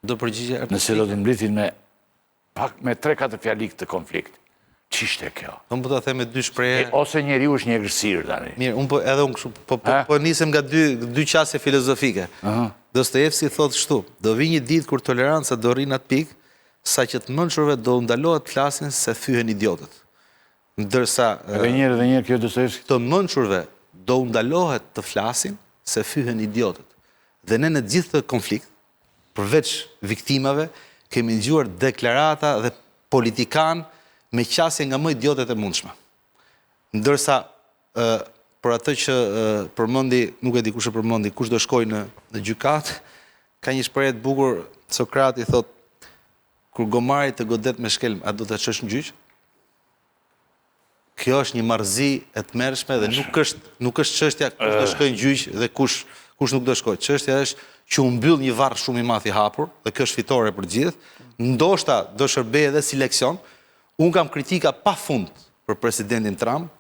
Do përgjigje Nëse do të mbledhin me 3-4 fjali këtë konflikt, ç'ishte kjo? Unë po ta them me dy shprehje. Ose njeriu është një egërsirë tani. Mirë, edhe unë kështu po nisem nga dy qasje filozofike. Dostojevski thotë kështu: do vi një ditë kur toleranca do rrinë atë pikë sa që të mençurve do ndalohet të flasin se thyhen idiotët. Ndërsa Edhe një kjo Dostojevski. Të mençurve do ndalohet të flasin se thyhen idiotët. Dhe ne në gjithë të konflikt, përveç viktimave, kemi dëgjuar deklarata dhe politikan me qasje nga më idiotet e mundshme. Ndërsa, për atë që përmendi, nuk e di kush e përmendi, kush do shkoj në gjykat, ka një shprehje të bukur, Sokrati thot, kur gomari të godet me shkelm, a do të çosh në gjyq? Kjo është një marrëzi e tmerrshme dhe nuk është çështja kush do shkojë në gjyq dhe kush nuk do shkojë. Çështja është që u mbyll një varr shumë i madh i hapur, dhe kjo është fitore për gjithë. Ndoshta do shërbejë edhe si leksion. Unë kam kritika pa fund për presidentin Trump,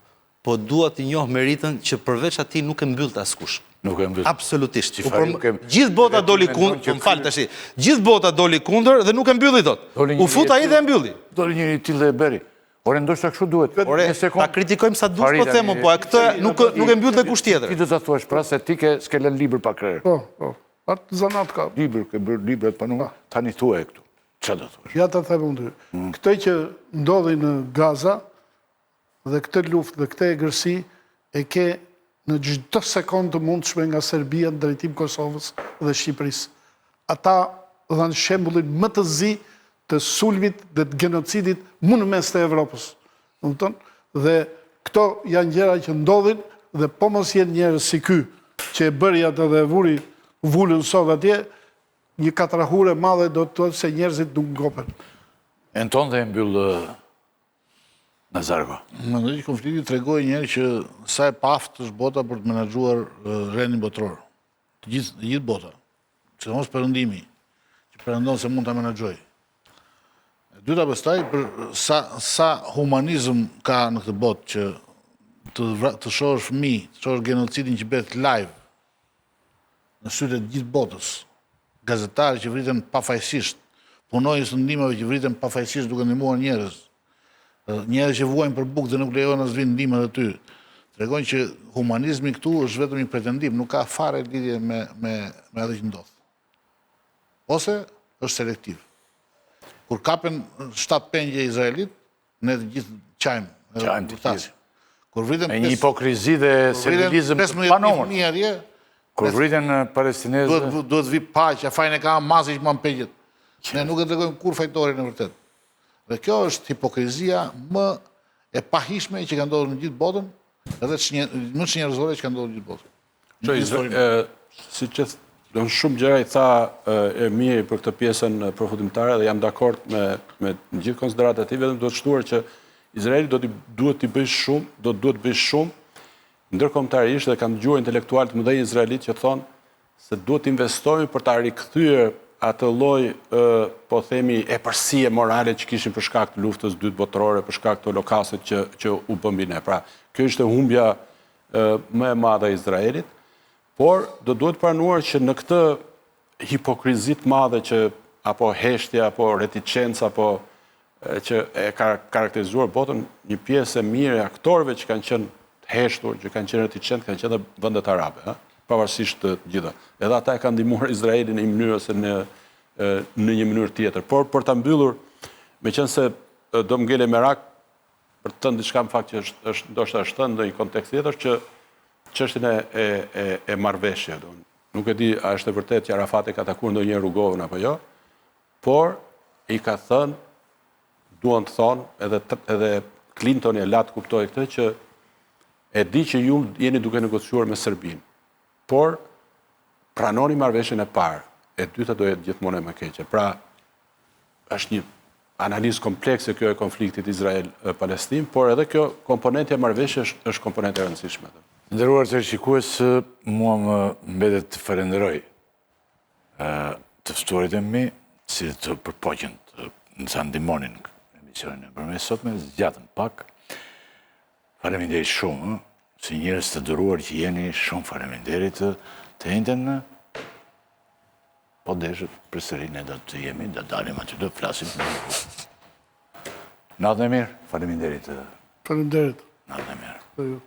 po dua të njoh meritën që përveç atij nuk e mbyllte askush. Nuk e mbyll. Absolutisht. Gjithë bota doli kundër, më fal tash. Gjithë bota doli kundër dhe nuk e mbylli dot. U fut ai dhe e mbylli. Doli njëri i tillë dhe e bëri. Ore ndoshta kështu duhet. Ore, ta kritikojmë sa dush, po them, po këtë nuk e mbyll dhe kusht tjetër. Ti do ta thuash pra se ti s'ke lënë libër pa krerë. Po. Atë zanat ka. Libër, ke bërë librat pa nuk. Tani thuaj këtu. Çfarë do thuash? Ja ta them unë. Këtë që ndodhi në Gaza dhe këtë luftë dhe këtë egërsi e ke në çdo sekondë të mundshme nga Serbia në drejtim Kosovës dhe Shqipërisë. Ata dhanë shembullin më të zi të sulmit dhe të genocidit më në mes të Evropës. Dhe këto janë gjëra që ndodhin dhe po mos jenë njerëz si ky që e bëri atë dhe vulën sot atje, një katrahure madhe do të thotë se njerëzit nuk ngopen. Enton dhe e mbyll Nazarko. Mendoj që konflikti tregoi një herë që sa e paftë është bota për të menaxhuar rendin botror. Të gjithë bota. Sidomos Perëndimi, që pretendon se mund ta menaxhojë. Dyta pastaj për sa humanizëm ka në këtë botë që të shohësh fëmijë, të shohësh genocidin që bëhet live në sytë të gjithë botës, gazetarë që vriten pafajësisht, punonjës të ndihmave që vriten pafajësisht duke ndihmuar njerëz, njerëz që vuajnë për bukë dhe nuk lejohen as vinë ndihmat aty. Tregojnë që humanizmi këtu është vetëm një pretendim, nuk ka fare lidhje me atë që ndodh. Ose është selektiv. Kur kapen 7 pengje Izraelit, ne të gjithë qajmë. Qajmë të gjithë. Me një hipokrizi dhe servilizëm të panomër. Kur vriten palestinezë... Duhet vi paqja, fajnë e ka masi që më pengjet. Ne nuk e tregojmë kur fajtorin e vërtet. Dhe kjo është hipokrizia më e pahishme që ka ndodhur në gjithë botën, edhe më çnjerëzore që ka ndodhur në gjithë botën. Si që në shumë gjëra i tha e mirë për këtë pjesën përfundimtare dhe jam dakord me gjithë konsideratat e tij, vetëm do të shtuar që Izraeli duhet të bëjë shumë, duhet të bëjë shumë ndërkombëtarisht dhe kam dëgjuar intelektualët mëdhenj izraelit që thonë se duhet të investojmë për ta rikthyer atë lloj po themi epërsie morale që kishin për shkak të luftës dytë botërore, për shkak të holokaustit që u bë mbi ne. Pra, kjo ishte humbja më e madhe e Izraelit. Por, duhet pranuar që në këtë hipokrizit madhe që, apo heshtja, apo reticenca, apo që e ka karakterizuar botën, një pjesë e mirë e aktorëve që kanë qenë heshtur, që kanë qenë reticent, kanë qenë dhe vendet arabe, pavarësisht të gjitha. Edhe ata e kanë ndihmuar Izraelin në një mënyrë ose në një mënyrë tjetër. Por, për ta mbyllur, meqense do më ngele merak, për të thënë diçka në fakt që është ndoshta është në një kontekst tjetër që çështjen e marrëveshje. Nuk e di a është e vërtetë që Arafati ka takuar ndonjëherë Rugovën apo jo, por i ka thënë, duan të thonë, edhe Clinton e lat kuptoi këtë që e di që ju jeni duke negociuar me Serbinë, por pranoni marrëveshjen e parë, e dyta do jetë gjithmonë më e keqe. Pra, është një analizë komplekse kjo e konfliktit Izrael-Palestinë, por edhe kjo komponenti e marrëveshjes është komponenti e rëndësishme. Nderuar televizionistë, mua më mbetet të falenderoj të ftuarit e mi, si të përpoqen në sa ndihmonin emisionin e përmes sotme, zgjatën pak. Faleminderit shumë, si njerëz të dëruar që jeni, shumë faleminderit të enden në po deshët përsëri ne do të jemi, do dalim aty do flasim. Natën e mirë, faleminderit. Faleminderit. Natën e mirë. Për ju.